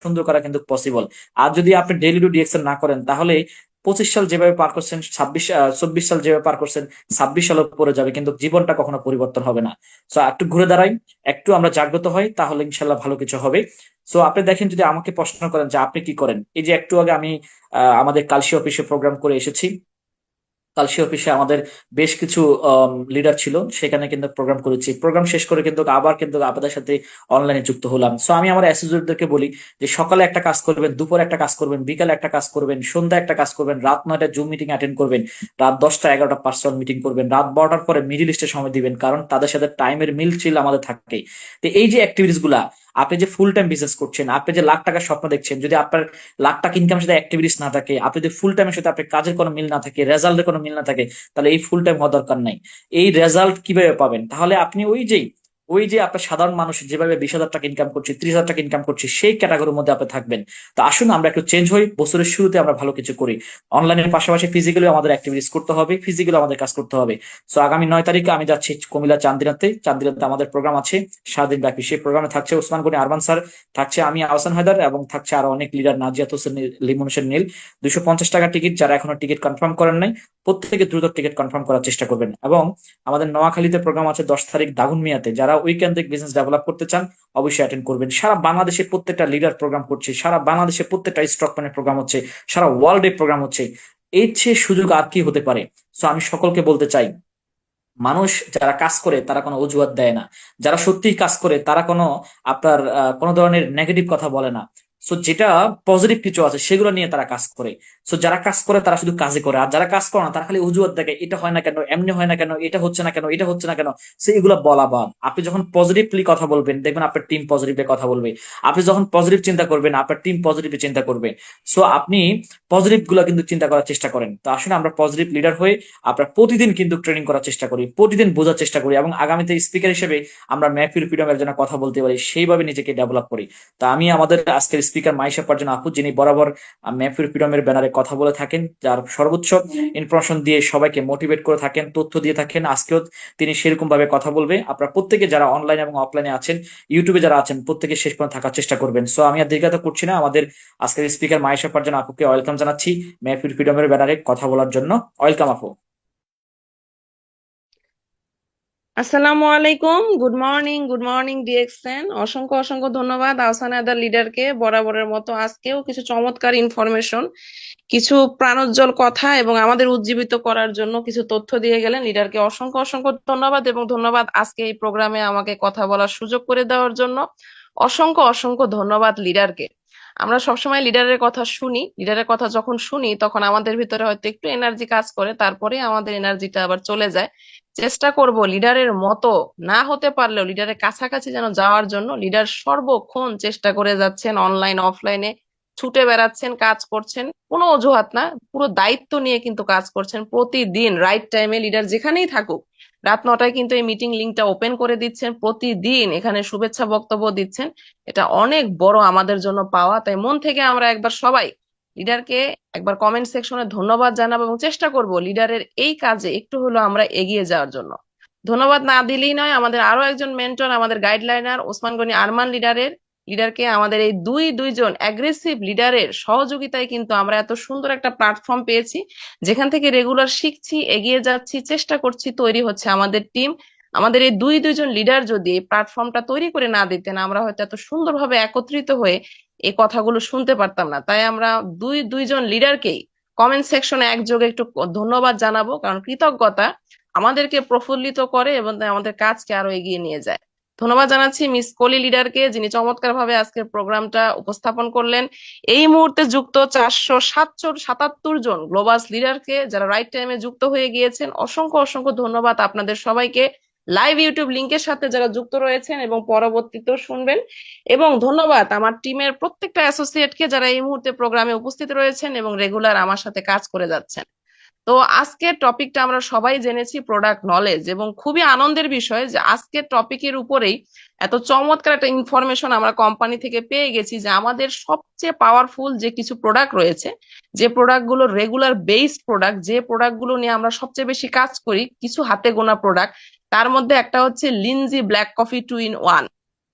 সুন্দর করা কিন্তু পসিবল। আর যদি আপনি ডেইলি টু ডিএক্সএল না করেন, তাহলে 25 সাল যেভাবে পার করছেন, 24 সাল যেভাবে পার করছেন, 26 সালও পরে যাবে, কিন্তু জীবনটা কখনো পরিবর্তন হবে না। সো একটু ঘুরে দাঁড়াই, একটু আমরা জাগ্রত হই, তাহলে ইনশাল্লাহ ভালো কিছু হবে। সো আপনি দেখেন, যদি আমাকে প্রশ্ন করেন যে আপনি কি করেন, এই যে একটু আগে আমি আমাদের কালশি অফিসে প্রোগ্রাম করে এসেছি। কালসি অফিসে আমাদের বেশ কিছু লিডার ছিল, সেখানে কিন্তু প্রোগ্রাম করেছি। প্রোগ্রাম শেষ করে কিন্তু আবার কিন্তু আপনাদের সাথে অনলাইনে যুক্ত হলাম। সো আমি আমার অ্যাসোসিয়েটদেরকে বলি যে সকালে একটা কাজ করবেন, দুপুরে একটা কাজ করবেন, বিকালে একটা কাজ করবেন, সন্ধ্যা একটা কাজ করবেন, রাত 9টায় জুম মিটিং অ্যাটেন্ড করবেন, রাত 10টা 11টা পার্সোনাল মিটিং করবেন, রাত 12টার পরে মিডিল ইস্টে সময় দিবেন, কারণ তাদের সাথে টাইমের মিল ছিল আমাদের থাকে। তো এই যে অ্যাক্টিভিটিস গুলা, আপনি যে ফুল টাইম বিজনেস করছেন, আপনি যে লাখ টাকার স্বপ্ন দেখছেন, যদি আপনার লাখ টাকা ইনকামের সাথে অ্যাক্টিভিটিস না থাকে, আপনি যদি ফুল টাইমের সাথে আপনার কাজের কোনো মিল না থাকে, রেজাল্টের কোনো মিল না থাকে, তাহলে এই ফুল টাইম হওয়ার দরকার নাই। এই রেজাল্ট কিভাবে পাবেন? তাহলে আপনি ওই যে আপনার সাধারণ মানুষ যেভাবে 20,000 টাকা ইনকাম করছে, 30,000 টাকা ইনকাম করছে, সেই ক্যাটাগরির মধ্যে আপনি থাকবেন। তো আসুন আমরা একটু চেঞ্জ হই, বছরের শুরুতে আমরা ভালো কিছু করি। অনলাইনের পাশাপাশি ফিজিক্যালি আমাদের অ্যাক্টিভিটিস করতে হবে, ফিজিক্যালি আমাদের কাজ করতে হবে। সো আগামী 9 তারিখে আমি যাচ্ছি কুমিল্লা চান্দিনাতে। চান্দিনাতে আমাদের প্রোগ্রাম আছে সারাদিন ব্যাপী। সেই প্রোগ্রামে থাকছে ওসমান গনি আরমান স্যার, থাকছে আমি আহসান হায়দার, এবং থাকছে আরো অনেক লিডার, নাজিয়াত হোসেন, লিমন হোসেন নীল। 250 টাকা টিকিট। যারা এখনো টিকিট কনফার্ম করেন নাই, প্রত্যেকে দ্রুত টিকিট কনফার্ম করার চেষ্টা করবেন। এবং আমাদের নোয়াখালীতে প্রোগ্রাম আছে 10 তারিখ দাগুনমিয়াতে। যারা উইকেন্দ্রিক বিজনেস ডেভেলপ করতে চান, অবশ্যই অ্যাটেন্ড করবেন। সারা বাংলাদেশে প্রত্যেকটা লিডার প্রোগ্রাম করছে, সারা বাংলাদেশে প্রত্যেকটা স্টকম্যানের প্রোগ্রাম হচ্ছে, সারা ওয়ার্ল্ডে প্রোগ্রাম হচ্ছে। এর চেয়ে সুযোগ আর কি হতে পারে? সো আমি সকলকে বলতে চাই, মানুষ যারা কাজ করে তারা কোনো অজুহাত দেয় না। যারা সত্যিই কাজ করে তারা কোনো আপনার কোনো ধরনের নেগেটিভ কথা বলে না। সো যেটা পজিটিভ কিছু আছে সেগুলো নিয়ে তারা কাজ করে। সো যারা কাজ করে তারা শুধু কাজই করে, আর যারা কাজ করে না তারা খালি অজুহাত দেখে, এটা হয় না কেন, এমনি হয় না কেন, এটা হচ্ছে না কেন, এটা হচ্ছে না কেন। সো এগুলো বলা বাদ। আপনি যখন পজিটিভলি কথা বলবেন, দেখবেন আপনার টিম পজিটিভলি কথা বলবে। আপনি যখন পজিটিভ চিন্তা করবেন, আপনার টিম পজিটিভলি চিন্তা করবে। সো আপনি পজিটিভ গুলো কিন্তু চিন্তা করার চেষ্টা করেন। তো আসলে আমরা পজিটিভ লিডার হয়ে আমরা প্রতিদিন কিন্তু ট্রেনিং করার চেষ্টা করি, প্রতিদিন বোঝার চেষ্টা করি, এবং আগামীতে স্পিকার হিসেবে আমরা মেহফিল ফ্রিডমের জন্য কথা বলতে পারি, সেইভাবে নিজেকে ডেভেলপ করি। তা আমি আমাদের আজকের স্পিকার মাইশা পারজন আপু, যিনি বরাবর মেহফিল ফ্রিডমের ব্যানারে কথা বলে থাকেন, যার সর্বোচ্চ ইনফরমেশন দিয়ে সবাইকে মোটিভেট করে থাকেন, তথ্য দিয়ে থাকেন, আজকেও তিনি সেরকম ভাবে কথা বলবে। আপনারা প্রত্যেকে যারা অনলাইন এবং অফলাইনে আছেন, ইউটিউবে যারা আছেন, প্রত্যেকে শেষ পর্যন্ত থাকার চেষ্টা করবেন। সো আমি আর দীর্ঘায়িত করছি না, আমাদের আজকের স্পিকার মাইশা পারজন আপুকে ওয়েলকাম জানাচ্ছি মেহফিল ফ্রিডমের ব্যানারে কথা বলার জন্য। ওয়েলকাম আপু। আসসালামু আলাইকুম, good morning, good morning DXN. অসংখ্য অসংখ্য ধন্যবাদ আহসান আদার লিডারকে বরাবরের মতো আজকেও কিছু চমৎকার ইনফরমেশন, কিছু প্রাণোজ্জ্বল কথা এবং আমাদের উজ্জীবিত করার জন্য কিছু তথ্য দিয়ে গেলেন। লিডারকে অসংখ্য অসংখ্য ধন্যবাদ, এবং ধন্যবাদ আজকে এই প্রোগ্রামে আমাকে কথা বলার সুযোগ করে দেওয়ার জন্য। অসংখ্য অসংখ্য ধন্যবাদ লিডারকে। আমরা সবসময় লিডারের কথা শুনি, লিডারের কথা যখন শুনি তখন আমাদের ভিতরে হয়তো একটু এনার্জি কাজ করে, তারপরে আমাদের এনার্জিটা আবার চলে যায়। চেষ্টা করব লিডারের মতো না হতে পারলেও লিডারের কাছাকাছি যেন যাওয়ার জন্য। লিডার সর্বক্ষণ চেষ্টা করে যাচ্ছেন, অনলাইন অফলাইনে ছুটে বেড়াচ্ছেন, কাজ করছেন, কোনো অজুহাত না, পুরো দায়িত্ব নিয়ে কিন্তু কাজ করছেন প্রতিদিন রাইট টাইমে। লিডার যেখানেই থাকুক রাত 9টায় কিন্তু এই মিটিং লিংকটা ওপেন করে দিচ্ছেন, প্রতিদিন এখানে শুভেচ্ছা বক্তব্য দিচ্ছেন। এটা অনেক বড় আমাদের জন্য পাওয়া। তাই মন থেকে আমরা একবার সবাই লিডারকে একবার কমেন্ট সেকশনে ধন্যবাদ জানাবো, এবং চেষ্টা করব লিডারের এই কাজে একটু হলেও আমরা এগিয়ে যাওয়ার জন্য। ধন্যবাদ না দিলেই নয়, আমাদের আরো একজন মেন্টর, আমাদের গাইডলাইনার ওসমান গনি আরমান লিডারকে আমাদের এই দুইজন অ্যাগ্রেসিভ লিডারের সহযোগিতায় কিন্তু আমরা এত সুন্দর একটা প্ল্যাটফর্ম পেয়েছি, যেখান থেকে রেগুলার শিখছি, এগিয়ে যাচ্ছি, চেষ্টা করছি, তৈরি হচ্ছে আমাদের টিম। আমাদের এই দুইজন লিডার যদি এই প্ল্যাটফর্মটা তৈরি করে না দিতেন, আমরা হয়তো এত সুন্দরভাবে একত্রিত হয়ে এই কথাগুলো শুনতে পারতাম না। তাই আমরা দুইজন লিডারকেই কমেন্ট সেকশনে একযোগে একটু ধন্যবাদ জানাবো, কারণ কৃতজ্ঞতা আমাদেরকে প্রফুল্লিত করে এবং আমাদের কাজকে আরো এগিয়ে নিয়ে যায়। ধন্যবাদ জানাচ্ছি মিস কলি লিডারকে, যিনি চমৎকার ভাবে আজকের প্রোগ্রামটা উপস্থাপন করলেন। এই মুহূর্তে যুক্ত 477 জন গ্লোবাল লিডারকে, যারা রাইট টাইমে যুক্ত হয়ে গিয়েছেন, অসংখ্য অসংখ্য ধন্যবাদ আপনাদের সবাইকে। লাইভ ইউটিউব লিংকের সাথে যারা যুক্ত রয়েছেন এবং পরবর্তীতেও শুনবেন, এবং ধন্যবাদ আমার টিমের প্রত্যেকটা অ্যাসোসিয়েটকে যারা এই মুহূর্তে প্রোগ্রামে উপস্থিত রয়েছেন এবং রেগুলার আমার সাথে কাজ করে যাচ্ছেন। তো আজকের টপিকটা আমরা সবাই জেনেছি প্রোডাক্ট নলেজ, এবং খুবই আনন্দের বিষয় যে আজকের টপিকের উপরেই এত চমৎকার একটা ইনফরমেশন আমরা কোম্পানি থেকে পেয়ে গেছি, যে আমাদের সবচেয়ে পাওয়ারফুল যে কিছু প্রোডাক্ট রয়েছে, যে প্রোডাক্ট গুলো রেগুলার বেস প্রোডাক্ট, যে প্রোডাক্ট গুলো নিয়ে আমরা সবচেয়ে বেশি কাজ করি, কিছু হাতে গোনা প্রোডাক্ট, তার মধ্যে একটা হচ্ছে লিনজি ব্ল্যাক কফি 2 in 1।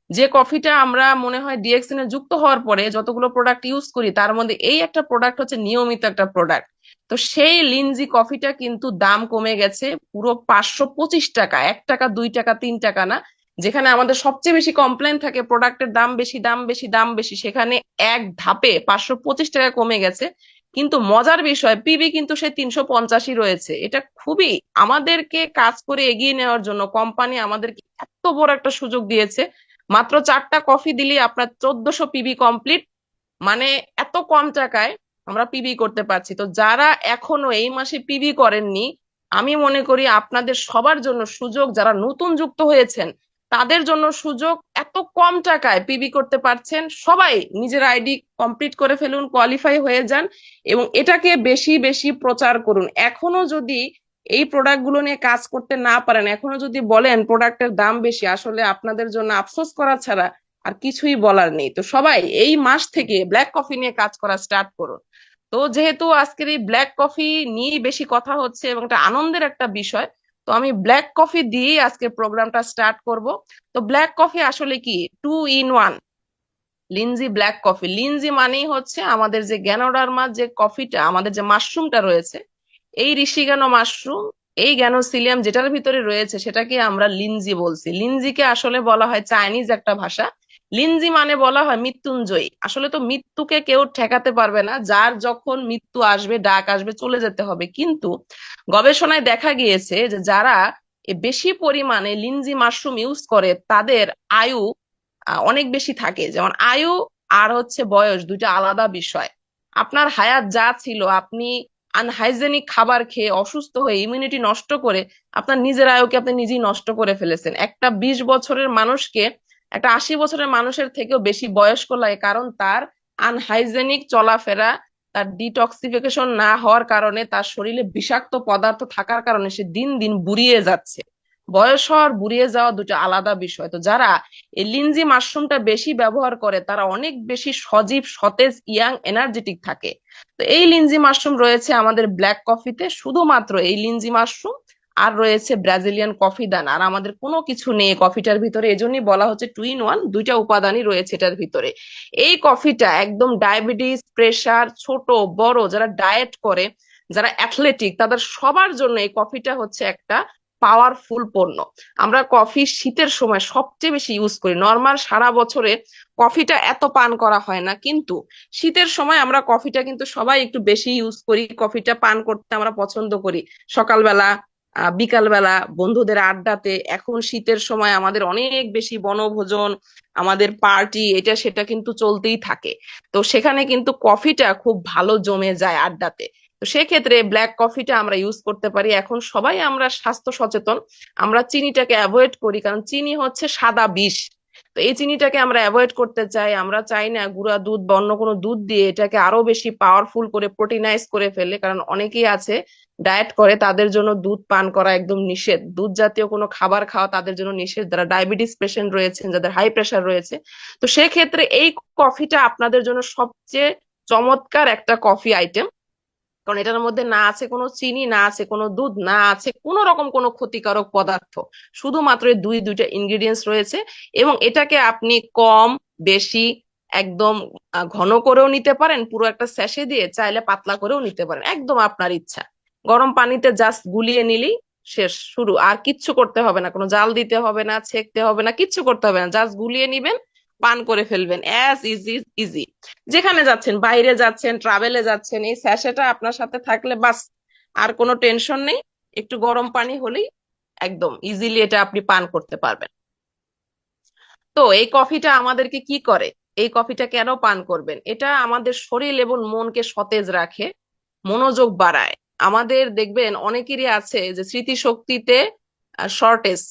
যে কফিটা আমরা মনে হয় ডিএক্সএন এ যুক্ত হওয়ার পরে যতগুলো প্রোডাক্ট ইউজ করি তার মধ্যে এই একটা প্রোডাক্ট হচ্ছে নিয়মিত একটা প্রোডাক্ট। তো সেই লিনজি কফিটা কিন্তু দাম কমে গেছে পুরো 525 টাকা, 1 টাকা 2 টাকা 3 টাকা না। যেখানে আমাদের সবচেয়ে বেশি কমপ্লেন থাকে প্রোডাক্টের দাম বেশি, দাম বেশি, দাম বেশি, সেখানে এক ধাপে 525 টাকা কমে গেছে। কিন্তু মজার বিষয় পিবি কিন্তু সে 350ই রয়েছে। এটা খুবই আমাদেরকে কাজ করে এগিয়ে নেওয়ার জন্য কোম্পানি আমাদেরকে এত বড় একটা সুযোগ দিয়েছে। মাত্র 4টা কফি দিলে আপনার 1400 পিবি কমপ্লিট, মানে এত কম টাকায় আমরা পিবি করতে পারছি। তো যারা এখনো এই মাসে পিবি করেননি, আমি মনে করি আপনাদের সবার জন্য সুযোগ, যারা নতুন যুক্ত হয়েছেন তাদের জন্য সুযোগ, এত কম টাকায় পিবি করতে পারছেন। সবাই নিজের আইডি কমপ্লিট করে ফেলুন, কোয়ালিফাই হয়ে যান এবং এটাকে বেশি বেশি প্রচার করুন। এখনো যদি এই প্রোডাক্ট গুলো নিয়ে কাজ করতে না পারেন, এখনো যদি বলেন প্রোডাক্টের দাম বেশি, আসলে আপনাদের জন্য আফসোস করা ছাড়া আর কিছুই বলার নেই। তো সবাই এই মাস থেকে ব্ল্যাক কফি নিয়ে কাজ করা স্টার্ট করুন। তো যেহেতু আজকের এই ব্ল্যাক কফি নিয়েই বেশি কথা হচ্ছে এবং এটা আনন্দের একটা বিষয়, তো আমি ব্ল্যাক কফি দিয়েই আজকে প্রোগ্রামটা স্টার্ট করব। তো ব্ল্যাক কফি আসলে কি? 2 in 1 Lindsay black coffee. Lindsay মানেই হচ্ছে আমাদের যে গ্যানোডার্মা যে কফিটা, আমাদের যে মাশরুমটা রয়েছে, এই ঋষিগানো মাশরুম, এই গ্যানোসিলিয়াম যেটার ভিতরে রয়েছে সেটাকে আমরা লিনজি বলছি। লিনজিকে আসলে বলা হয় চাইনিজ একটা ভাষা। লিনজি মানে বলা হয় মৃত্যুঞ্জয়ী। আসলে তো মৃত্যুকে কেউ ঠেকাতে পারবে না, যার যখন মৃত্যু আসবে, ডাক আসবে, চলে যেতে হবে। কিন্তু গবেষণায় দেখা গিয়েছে যে যারা বেশি পরিমাণে লিনজি মাশরুম ইউজ করে তাদের আয়ু অনেক বেশি থাকে। যেমন আয়ু আর হচ্ছে বয়স দুইটা আলাদা বিষয়। আপনার হায়াত যা ছিল, আপনি আনহাইজেনিক খাবার খেয়ে অসুস্থ হয়ে ইমিউনিটি নষ্ট করে আপনার নিজের আয়ুকে আপনি নিজেই নষ্ট করে ফেলেছেন। একটা 20 বছরের মানুষকে একটা 80 বছরের মানুষের থেকেও বেশি বয়স্ক লাগে, কারণ তার আনহাইজেনিক চলাফেরা, তার ডিটক্সিফিকেশন না হওয়ার কারণে, তার শরীরে বিষাক্ত পদার্থ থাকার কারণে সে দিন দিন বুড়িয়ে যাচ্ছে। বয়স হওয়ার বুড়িয়ে যাওয়া দুটো আলাদা বিষয়। তো যারা এই লিনজি মাশরুমটা বেশি ব্যবহার করে তারা অনেক বেশি সজীব, সতেজ, ইয়াং, এনার্জেটিক থাকে। তো এই লিনজি মাশরুম রয়েছে আমাদের ব্ল্যাক কফিতে, শুধুমাত্র এই লিনজি মাশরুম আর রয়েছে ব্রাজিলিয়ান কফি দানা। আর আমাদের কোনো কিছু নেই কফিটার ভিতরে, এজন্যই বলা হচ্ছে 2 in 1, দুইটা উপাদানই রয়েছে এটার ভিতরে। এই কফিটা একদম ডায়াবেটিস, প্রেসার, ছোট বড় যারা ডায়েট করে, যারা অ্যাথলেটিক, তাদের সবার জন্য এই কফিটা হচ্ছে একটা পাওয়ারফুল পণ্য। আমরা কফি শীতের সময় সবচেয়ে বেশি ইউজ করি। নর্মাল সারা বছরে কফিটা এত পান করা হয় না, কিন্তু শীতের সময় আমরা কফিটা কিন্তু সবাই একটু বেশি ইউজ করি। কফিটা পান করতে আমরা পছন্দ করি সকালবেলা, বিকালবেলা, বন্ধুদের আড্ডাতে। এখন শীতের সময় আমাদের অনেক বেশি বনভোজন, আমাদের পার্টি, এটা সেটা কিন্তু চলতেই থাকে। তো সেখানে কিন্তু কফিটা খুব ভালো জমে যায় আড্ডাতে। তো সেক্ষেত্রে ব্ল্যাক কফিটা আমরা ইউজ করতে পারি। এখন সবাই আমরা স্বাস্থ্য সচেতন, আমরা চিনিটাকে অ্যাভয়েড করি, কারণ চিনি হচ্ছে সাদা বিষ। তো এই চিনিটাকে আমরা অ্যাভয়েড করতে চাই। আমরা চাই না গুঁড়া দুধ বা অন্য কোনো দুধ দিয়ে এটাকে আরো বেশি পাওয়ারফুল করে প্রোটিনাইজ করে ফেলে, কারণ অনেকেই আছে ডায়েট করে, তাদের জন্য দুধ পান করা একদম নিষেধ। দুধ জাতীয় কোনো খাবার খাওয়া তাদের জন্য নিষেধ, যারা ডায়াবেটিস পেশেন্ট রয়েছেন, যাদের হাই প্রেশার রয়েছে। তো সেক্ষেত্রে এই কফিটা আপনাদের জন্য সবচেয়ে চমৎকার একটা কফি আইটেম, কারণ এটার মধ্যে না আছে কোনো চিনি, না আছে কোনো দুধ, না আছে কোনো রকম কোনো ক্ষতিকারক পদার্থ। শুধুমাত্র এই দুইটা ইনগ্রিডিয়েন্টস রয়েছে। এবং এটাকে আপনি কম বেশি একদম ঘন করেও নিতে পারেন, পুরো একটা স্যাশে দিয়ে, চাইলে পাতলা করেও নিতে পারেন, একদম আপনার ইচ্ছা। গরম পানিতে জাস্ট গুলিয়ে নিলেই শেষ, শুরু। আর কিচ্ছু করতে হবে না, কোনো জাল দিতে হবে না, ছেঁকতে হবে না, কিচ্ছু করতে হবে না, জাস্ট গুলিয়ে নিবেন, পান করে ফেলবেন, অ্যাজ ইজি ইজি। যেখানে যাচ্ছেন, বাইরে যাচ্ছেন, ট্রাভেলে যাচ্ছেন, এই স্যাশেটা আপনার সাথে থাকলে বাস, আর কোনো টেনশন নেই। একটু গরম পানি হলেই একদম ইজিলি এটা আপনি পান করতে পারবেন। তো এই কফিটা আমাদেরকে কি করে? এই কফিটা কেন পান করবেন? এটা আমাদের শরীর এবং মনকে সতেজ রাখে, মনোযোগ বাড়ায়। আমাদের দেখবেন অনেকেরই আছে যে স্মৃতিশক্তিতে শর্টেজ।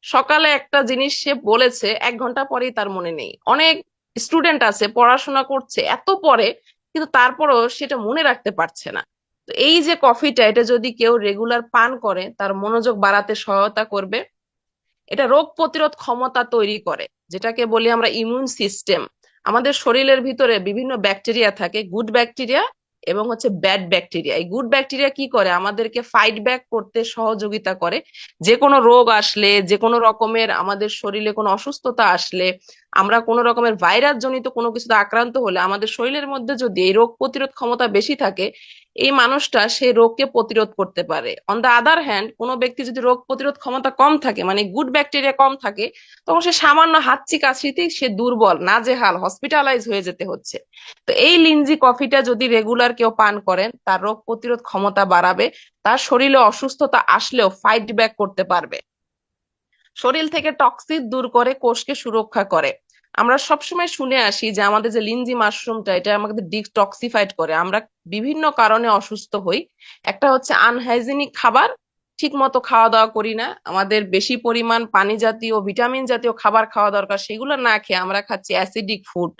সকালে একটা জিনিস সে বলেছে, 1 ঘন্টা পরেই তার মনে নেই। অনেক স্টুডেন্ট আছে পড়াশোনা করছে এত পরে, কিন্তু তারপরও সেটা মনে রাখতে পারছে না। তো এই যে কফিটা, এটা যদি কেউ রেগুলার পান করে তার মনোযোগ বাড়াতে সহায়তা করবে। এটা রোগ প্রতিরোধ ক্ষমতা তৈরি করে, যেটাকে বলি আমরা ইমিউন সিস্টেম। আমাদের শরীরের ভিতরে বিভিন্ন ব্যাকটেরিয়া থাকে, গুড ব্যাকটেরিয়া এবং হচ্ছে ব্যাড ব্যাকটেরিয়া। এই গুড ব্যাকটেরিয়া কি করে? আমাদেরকে ফাইট ব্যাক করতে সহযোগিতা করে। যে কোনো রোগ আসলে, যে কোনো রকমের আমাদের শরীরে কোনো অসুস্থতা আসলে, আমরা কোনো রকমের ভাইরাস জনিত কোনো কিছুতে আক্রান্ত হলে আমাদের শরীরের মধ্যে যদি এই রোগ প্রতিরোধ ক্ষমতা বেশি থাকে, এই মানুষটা সেই রোগকে প্রতিরোধ করতে পারে। অন দ্য আদার হ্যান্ড, কোনো ব্যক্তি যদি রোগ প্রতিরোধ ক্ষমতা কম থাকে, মানে গুড ব্যাকটেরিয়া কম থাকে, তখন সে সামান্য হাঁচি কাশিতেই সে দুর্বল, নাজেহাল, হসপিটালাইজ হয়ে যেতে হচ্ছে। তো এই লিঞ্জি কফিটা যদি রেগুলার কেউ পান করেন, তার রোগ প্রতিরোধ ক্ষমতা বাড়াবে, তার শরীরে অসুস্থতা আসলেও ফাইট ব্যাক করতে পারবে, শরীর থেকে টক্সিন দূর করে, কোষকে সুরক্ষা করে। আমরা সবসময় শুনে আসি যে আমাদের যে লিঞ্জি মাশরুমটা, এটা আমাদের ডিটক্সিফাইড করে। আমরা বিভিন্ন কারণে অসুস্থ হই। একটা হচ্ছে আনহাইজিনিক খাবার, ঠিক মতো খাওয়া দাওয়া করি না, আমাদের বেশি পরিমাণ পানি জাতীয়, ভিটামিন জাতীয় খাবার খাওয়া দরকার, সেগুলো না খেয়ে আমরা খাচ্ছি অ্যাসিডিক ফুড।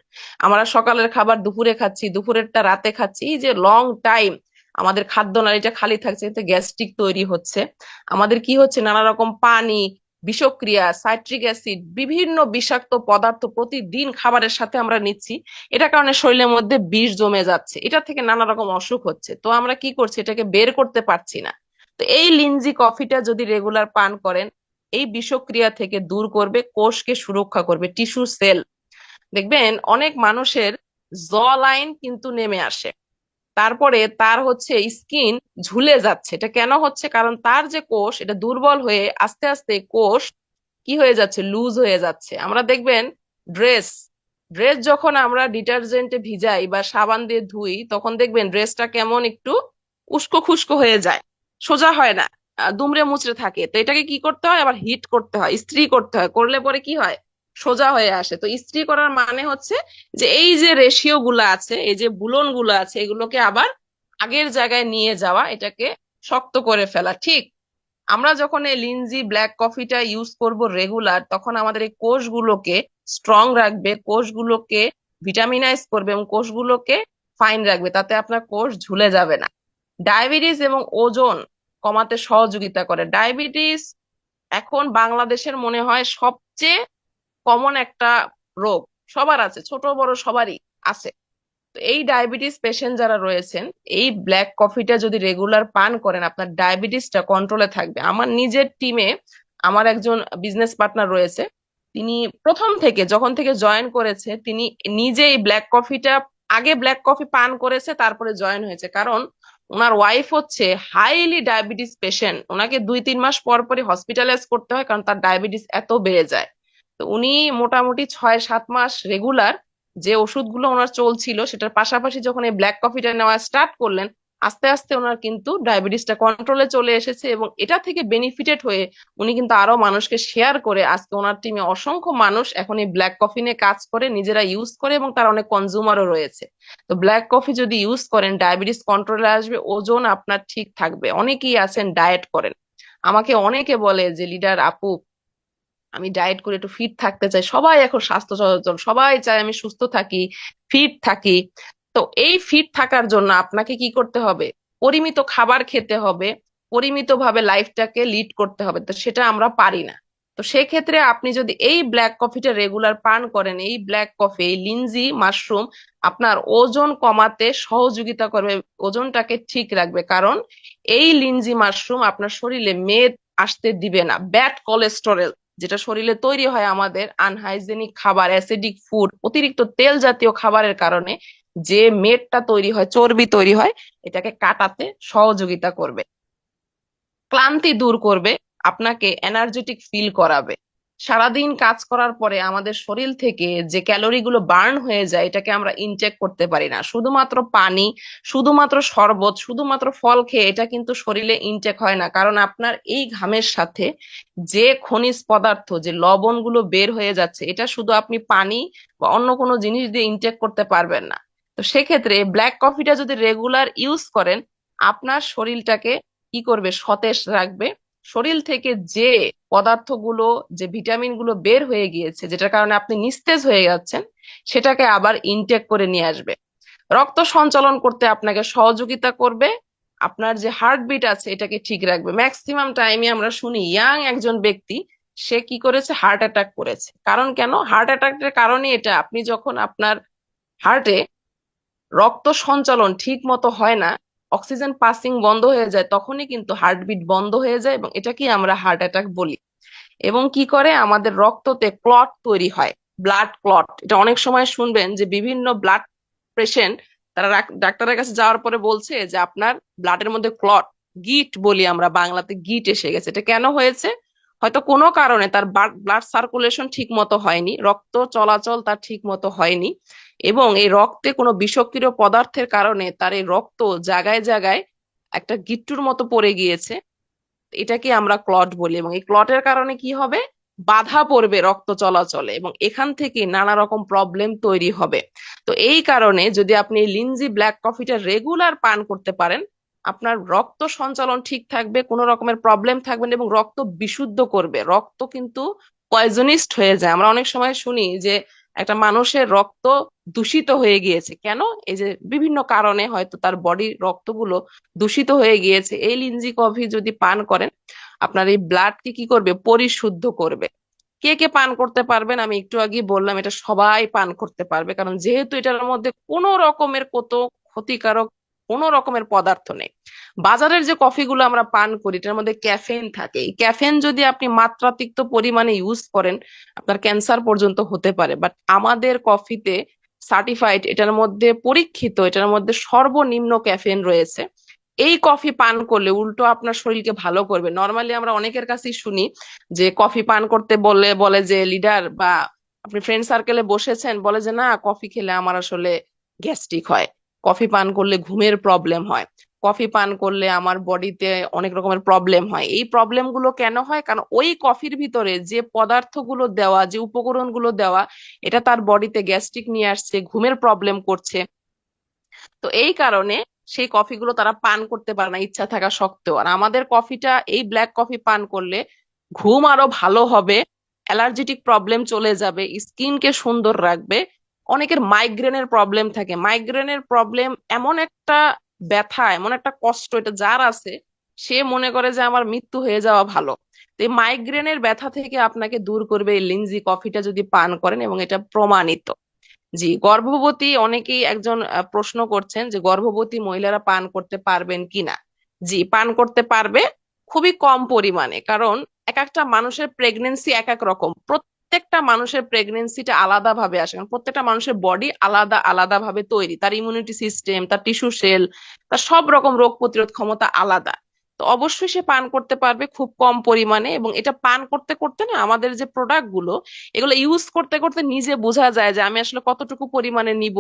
আমরা সকালের খাবার দুপুরে খাচ্ছি, দুপুরেরটা রাতে খাচ্ছি, এই যে লং টাইম আমাদের খাদ্য নালীটা খালি থাকছে, এতে গ্যাস্ট্রিক তৈরি হচ্ছে। আমাদের কি হচ্ছে, নানা রকম পানি, বিষক্রিয়া, সাইট্রিক অ্যাসিড, বিভিন্ন বিষাক্ত পদার্থ প্রতিদিন খাবারের সাথে আমরা নিচ্ছি। এটা কারণে শরীরের মধ্যে বিষ জমে যাচ্ছে, এটা থেকে নানা রকম অসুখ হচ্ছে। তো আমরা কি করছি, এটাকে বের করতে পারছি না। তো এই লিঞ্জি কফিটা যদি রেগুলার পান করেন, এই বিষক্রিয়া থেকে দূর করবে, কোষকে সুরক্ষা করবে, টিস্যু সেল। দেখবেন অনেক মানুষের জ লাইন কিন্তু নেমে আসে, তারপরে তার হচ্ছে স্কিন ঝুলে যাচ্ছে। এটা কেন হচ্ছে? কারণ তার যে কোষ, এটা দুর্বল হয়ে আস্তে আস্তে কোষ কি হয়ে যাচ্ছে, লুজ হয়ে যাচ্ছে। আমরা দেখবেন ড্রেস ড্রেস যখন আমরা ডিটারজেন্টে ভিজাই বা সাবান দিয়ে ধুই, তখন দেখবেন ড্রেসটা কেমন একটু উস্কো খুস্কো হয়ে যায়, সোজা হয় না, দুমড়ে মুচড়ে থাকে। তো এটাকে কি করতে হয়, আবার হিট করতে হয়, ইস্ত্রি করতে হয়, করলে পরে কি হয়, সোজা হয়ে আসে। তো ইস্ত্রি করার মানে হচ্ছে যে এই যে রেশিও গুলো আছে, এই যে বুলন গুলো আছে, এগুলোকে আবার আগের জায়গায় নিয়ে যাওয়া, এটাকে শক্ত করে ফেলা। ঠিক আমরা যখন এই লিনজি ব্ল্যাক কফিটা ইউজ করব রেগুলার, তখন আমাদের এই কোষগুলোকে স্ট্রং রাখবে, কোষগুলোকে ভিটামিনাইজ করবে এবং কোষগুলোকে ফাইন রাখবে, তাতে আপনার কোষ ঝুলে যাবে না। ডায়াবেটিস এবং ওজন কমাতে সহযোগিতা করে। ডায়াবেটিস এখন বাংলাদেশের মনে হয় সবচেয়ে কমন একটা রোগ, সবার আছে, ছোট বড় সবারই আছে। তো এই ডায়াবেটিস পেশেন্ট যারা রয়েছেন, এই ব্ল্যাক কফিটা যদি রেগুলার পান করেন, আপনার ডায়াবেটিসটা কন্ট্রোলে থাকবে। আমার নিজের টিমে আমার একজন বিজনেস পার্টনার রয়েছে, তিনি প্রথম থেকে, যখন থেকে জয়েন করেছে, তিনি নিজে এই ব্ল্যাক কফিটা, আগে ব্ল্যাক কফি পান করেছে তারপরে জয়েন হয়েছে। কারণ ওনার ওয়াইফ হচ্ছে হাইলি ডায়াবেটিস পেশেন্ট, ওনাকে 2-3 মাস পর পরই হসপিটালাইজ করতে হয়, কারণ তার ডায়াবেটিস এত বেড়ে যায়। তো উনি মোটামুটি 6-7 মাস রেগুলার যে ওষুধগুলো ওনার চলছিল, সেটার পাশাপাশি যখন এই ব্ল্যাক কফিটা নেওয়া স্টার্ট করলেন, আস্তে আস্তে ওনার কিন্তু ডায়াবেটিসটা কন্ট্রোলে চলে এসেছে। এবং এটা থেকে বেনিফিটেড হয়ে উনি কিন্তু আরো মানুষকে শেয়ার করে, আজকে ওনার টিমে অসংখ্য মানুষ এখন এই ব্ল্যাক কফি নিয়ে কাজ করে, নিজেরা ইউজ করে, এবং তার অনেক কনজিউমারও রয়েছে। তো ব্ল্যাক কফি যদি ইউজ করেন, ডায়াবেটিস কন্ট্রোলে আসবে, ওজন আপনার ঠিক থাকবে। অনেকেই আছেন ডায়েট করেন, আমাকে অনেকে বলে যে লিডার আপু, আমি ডায়েট করে একটু ফিট থাকতে চাই। সবাই এখন স্বাস্থ্য সচেতন, সবাই চায় আমি সুস্থ থাকি, ফিট থাকি। তো এই ফিট থাকার জন্য আপনাকে কি করতে হবে, পরিমিত খাবার খেতে হবে, পরিমিত ভাবে লাইফটাকে লিড করতে হবে। তো সেটা আমরা পারি না। তো সেক্ষেত্রে আপনি যদি এই ব্ল্যাক কফিটা রেগুলার পান করেন, এই ব্ল্যাক কফি, এই লিনজি মাশরুম আপনার ওজন কমাতে সহযোগিতা করবে, ওজনটাকে ঠিক রাখবে। কারণ এই লিনজি মাশরুম আপনার শরীরে মেদ আসতে দিবে না। ব্যাড কোলেস্টেরল যেটা শরীরে তৈরি হয় আমাদের আনহাইজেনিক খাবার, অ্যাসিডিক ফুড, অতিরিক্ত তেল জাতীয় খাবারের কারণে যে মেদটা তৈরি হয়, চর্বি তৈরি হয়, এটাকে কাটাতে সহযোগিতা করবে, ক্লান্তি দূর করবে, আপনাকে এনার্জেটিক ফিল করাবে। সারাদিন কাজ করার পরে আমাদের শরীর থেকে যে ক্যালোরি গুলো বার্ন হয়ে যায়, এটাকে আমরা ইনটেক করতে পারি না। শুধুমাত্র পানি, শুধুমাত্র শরবত, শুধুমাত্র ফল খেয়ে এটা কিন্তু শরীরে ইনটেক হয় না। কারণ আপনার এই ঘামের সাথে যে খনিজ পদার্থ, যে লবণ গুলো বের হয়ে যাচ্ছে, এটা শুধু আপনি পানি বা অন্য কোনো জিনিস দিয়ে ইনটেক করতে পারবেন না। তো সেক্ষেত্রে ব্ল্যাক কফিটা যদি রেগুলার ইউজ করেন, আপনার শরীরটাকে কি করবে, সতেজ রাখবে। শরীর থেকে যে পদার্থগুলো, যে ভিটামিন গুলো বের হয়ে গিয়েছে, যেটার কারণে আপনি নিস্তেজ হয়ে যাচ্ছেন, সেটাকে আবার ইনটেক করে নিয়ে আসবে। রক্ত সঞ্চালন করতে আপনাকে সহযোগিতা করবে। আপনার যে হার্টবিট আছে, এটাকে ঠিক রাখবে। ম্যাক্সিমাম টাইমে আমরা শুনি ইয়াং একজন ব্যক্তি, সে কি করেছে, হার্ট অ্যাটাক করেছে। কারণ কেন? হার্ট অ্যাটাকের কারণে এটা, আপনি যখন আপনার হার্টে রক্ত সঞ্চালন ঠিক মতো হয় না, অক্সিজেন পাসিং বন্ধ হয়ে যায়, তখনই কিন্তু হার্টবিট বন্ধ হয়ে যায়, এবং এটাকে আমরা হার্ট অ্যাটাক বলি। এবং কি করে, আমাদের রক্ততে ক্লট তৈরি হয়। Blood clot. এটা অনেক সময় শুনবেন যে বিভিন্ন ব্লাড পেশেন্ট তারা ডাক্তারের কাছে যাওয়ার পরে বলছে যে আপনার ব্লাডের মধ্যে ক্লট, গিট বলি আমরা বাংলাতে, গিট এসে গেছে। এটা কেন হয়েছে? হয়তো কোনো কারণে তার ব্লাড সার্কুলেশন ঠিক মতো হয়নি, রক্ত চলাচল তার ঠিক মতো হয়নি, এবং এই রক্তে কোনো বিষক্রিয় পদার্থের কারণে তার এই রক্ত জায়গায় জায়গায় একটা গিট্টুর মতো পড়ে গিয়েছে। এটাকে আমরা ক্লট বলি, এবং এই ক্লটের কারণে কি হবে, বাধা পড়বে রক্ত চলাচলে, এবং এখান থেকে নানা রকম প্রবলেম তৈরি হবে। তো এই কারণে যদি আপনি এই লিনজি ব্ল্যাক কফিটা রেগুলার পান করতে পারেন, আপনার রক্ত সঞ্চালন ঠিক থাকবে, কোনো রকমের প্রবলেম থাকবে না, এবং রক্ত বিশুদ্ধ করবে। রক্ত কিন্তু পয়জনিস্ট হয়ে যায়। আমরা অনেক সময় শুনি যে একটা মানুষের রক্ত দূষিত হয়ে গিয়েছে কেন, এই যে বিভিন্ন কারণে হয়তো তার বডির রক্তগুলো দূষিত হয়ে গিয়েছে। এই লিনজি কফি যদি পান করেন, আপনার এই ব্লাডকে কি করবে, পরিশুদ্ধ করবে। কে কে পান করতে পারবেন? আমি একটু আগে বললাম এটা সবাই পান করতে পারবে, কারণ যেহেতু এটার মধ্যে কোনো রকমের কত ক্ষতিকারক কোনো রকমের পদার্থ নেই। বাজারের যে কফিগুলো আমরা পান করি এটার মধ্যে ক্যাফেন থাকে। এই ক্যাফেন যদি আপনি মাত্রাতিরিক্ত পরিমাণে ইউজ করেন, আপনার ক্যান্সার পর্যন্ত হতে পারে। বাট আমাদের কফিতে সার্টিফাইড, এটার মধ্যে পরীক্ষিত, এটার মধ্যে সর্বনিম্ন ক্যাফেন রয়েছে। এই কফি পান করলে উল্টো আপনার শরীরকে ভালো করবে। নর্মালি আমরা অনেকের কাছেই শুনি যে কফি পান করতে বললে বলে যে লিডার বা আপনি ফ্রেন্ড সার্কেলে বসেছেন, বলে যে না কফি খেলে আমার আসলে গ্যাস্ট্রিক হয়, কফি পান করলে ঘুমের প্রবলেম হয়, কফি পান করলে আমার বডিতে অনেক রকমের প্রবলেম হয়। এই প্রবলেম গুলো কেন হয়? কারণ ওই কফির ভিতরে যে পদার্থগুলো দেওয়া, যে উপকরণগুলো দেওয়া, এটা তার বডিতে গ্যাস্ট্রিক নিয়ে আসছে, ঘুমের প্রবলেম করছে। তো এই কারণে সেই কফিগুলো তারা পান করতে পারে না ইচ্ছা থাকা সত্ত্বেও। আর আমাদের কফিটা, এই ব্ল্যাক কফি পান করলে ঘুম আরো ভালো হবে, অ্যালার্জেটিক প্রবলেম চলে যাবে, স্কিনকে সুন্দর রাখবে। অনেকের মাইগ্রেনের প্রবলেম থাকে। মাইগ্রেনের প্রবলেম এমন একটা ব্যথা, এমন একটা কষ্ট, এটা যার আছে সে মনে করে যে আমার মৃত্যু হয়ে যাওয়া ভালো। তো এই মাইগ্রেনের ব্যথা থেকে আপনাকে দূর করবে এই লিনজি কফিটা যদি পান করেন, এবং এটা প্রমাণিত। জি, গর্ভবতী অনেকেই একজন প্রশ্ন করছেন যে গর্ভবতী মহিলারা পান করতে পারবেন কিনা। জি, পান করতে পারবে, খুবই কম পরিমাণে। কারণ এক একটা মানুষের প্রেগনেন্সি এক এক রকম, প্রত্যেকটা মানুষের প্রেগনেন্সিটা আলাদা ভাবে আসে, কারণ প্রত্যেকটা মানুষের বডি আলাদা আলাদা ভাবে তৈরি, তার ইমিউনিটি সিস্টেম, তার টিস্যু সেল, তার সব রকম রোগ প্রতিরোধ ক্ষমতা আলাদা। তো অবশ্যই সে পান করতে পারবে খুব কম পরিমাণে। এবং এটা পান করতে করতে না, আমাদের যে প্রোডাক্ট গুলো এগুলো ইউজ করতে করতে নিজে বোঝা যায় যে আমি আসলে কতটুকু পরিমাণে নিব,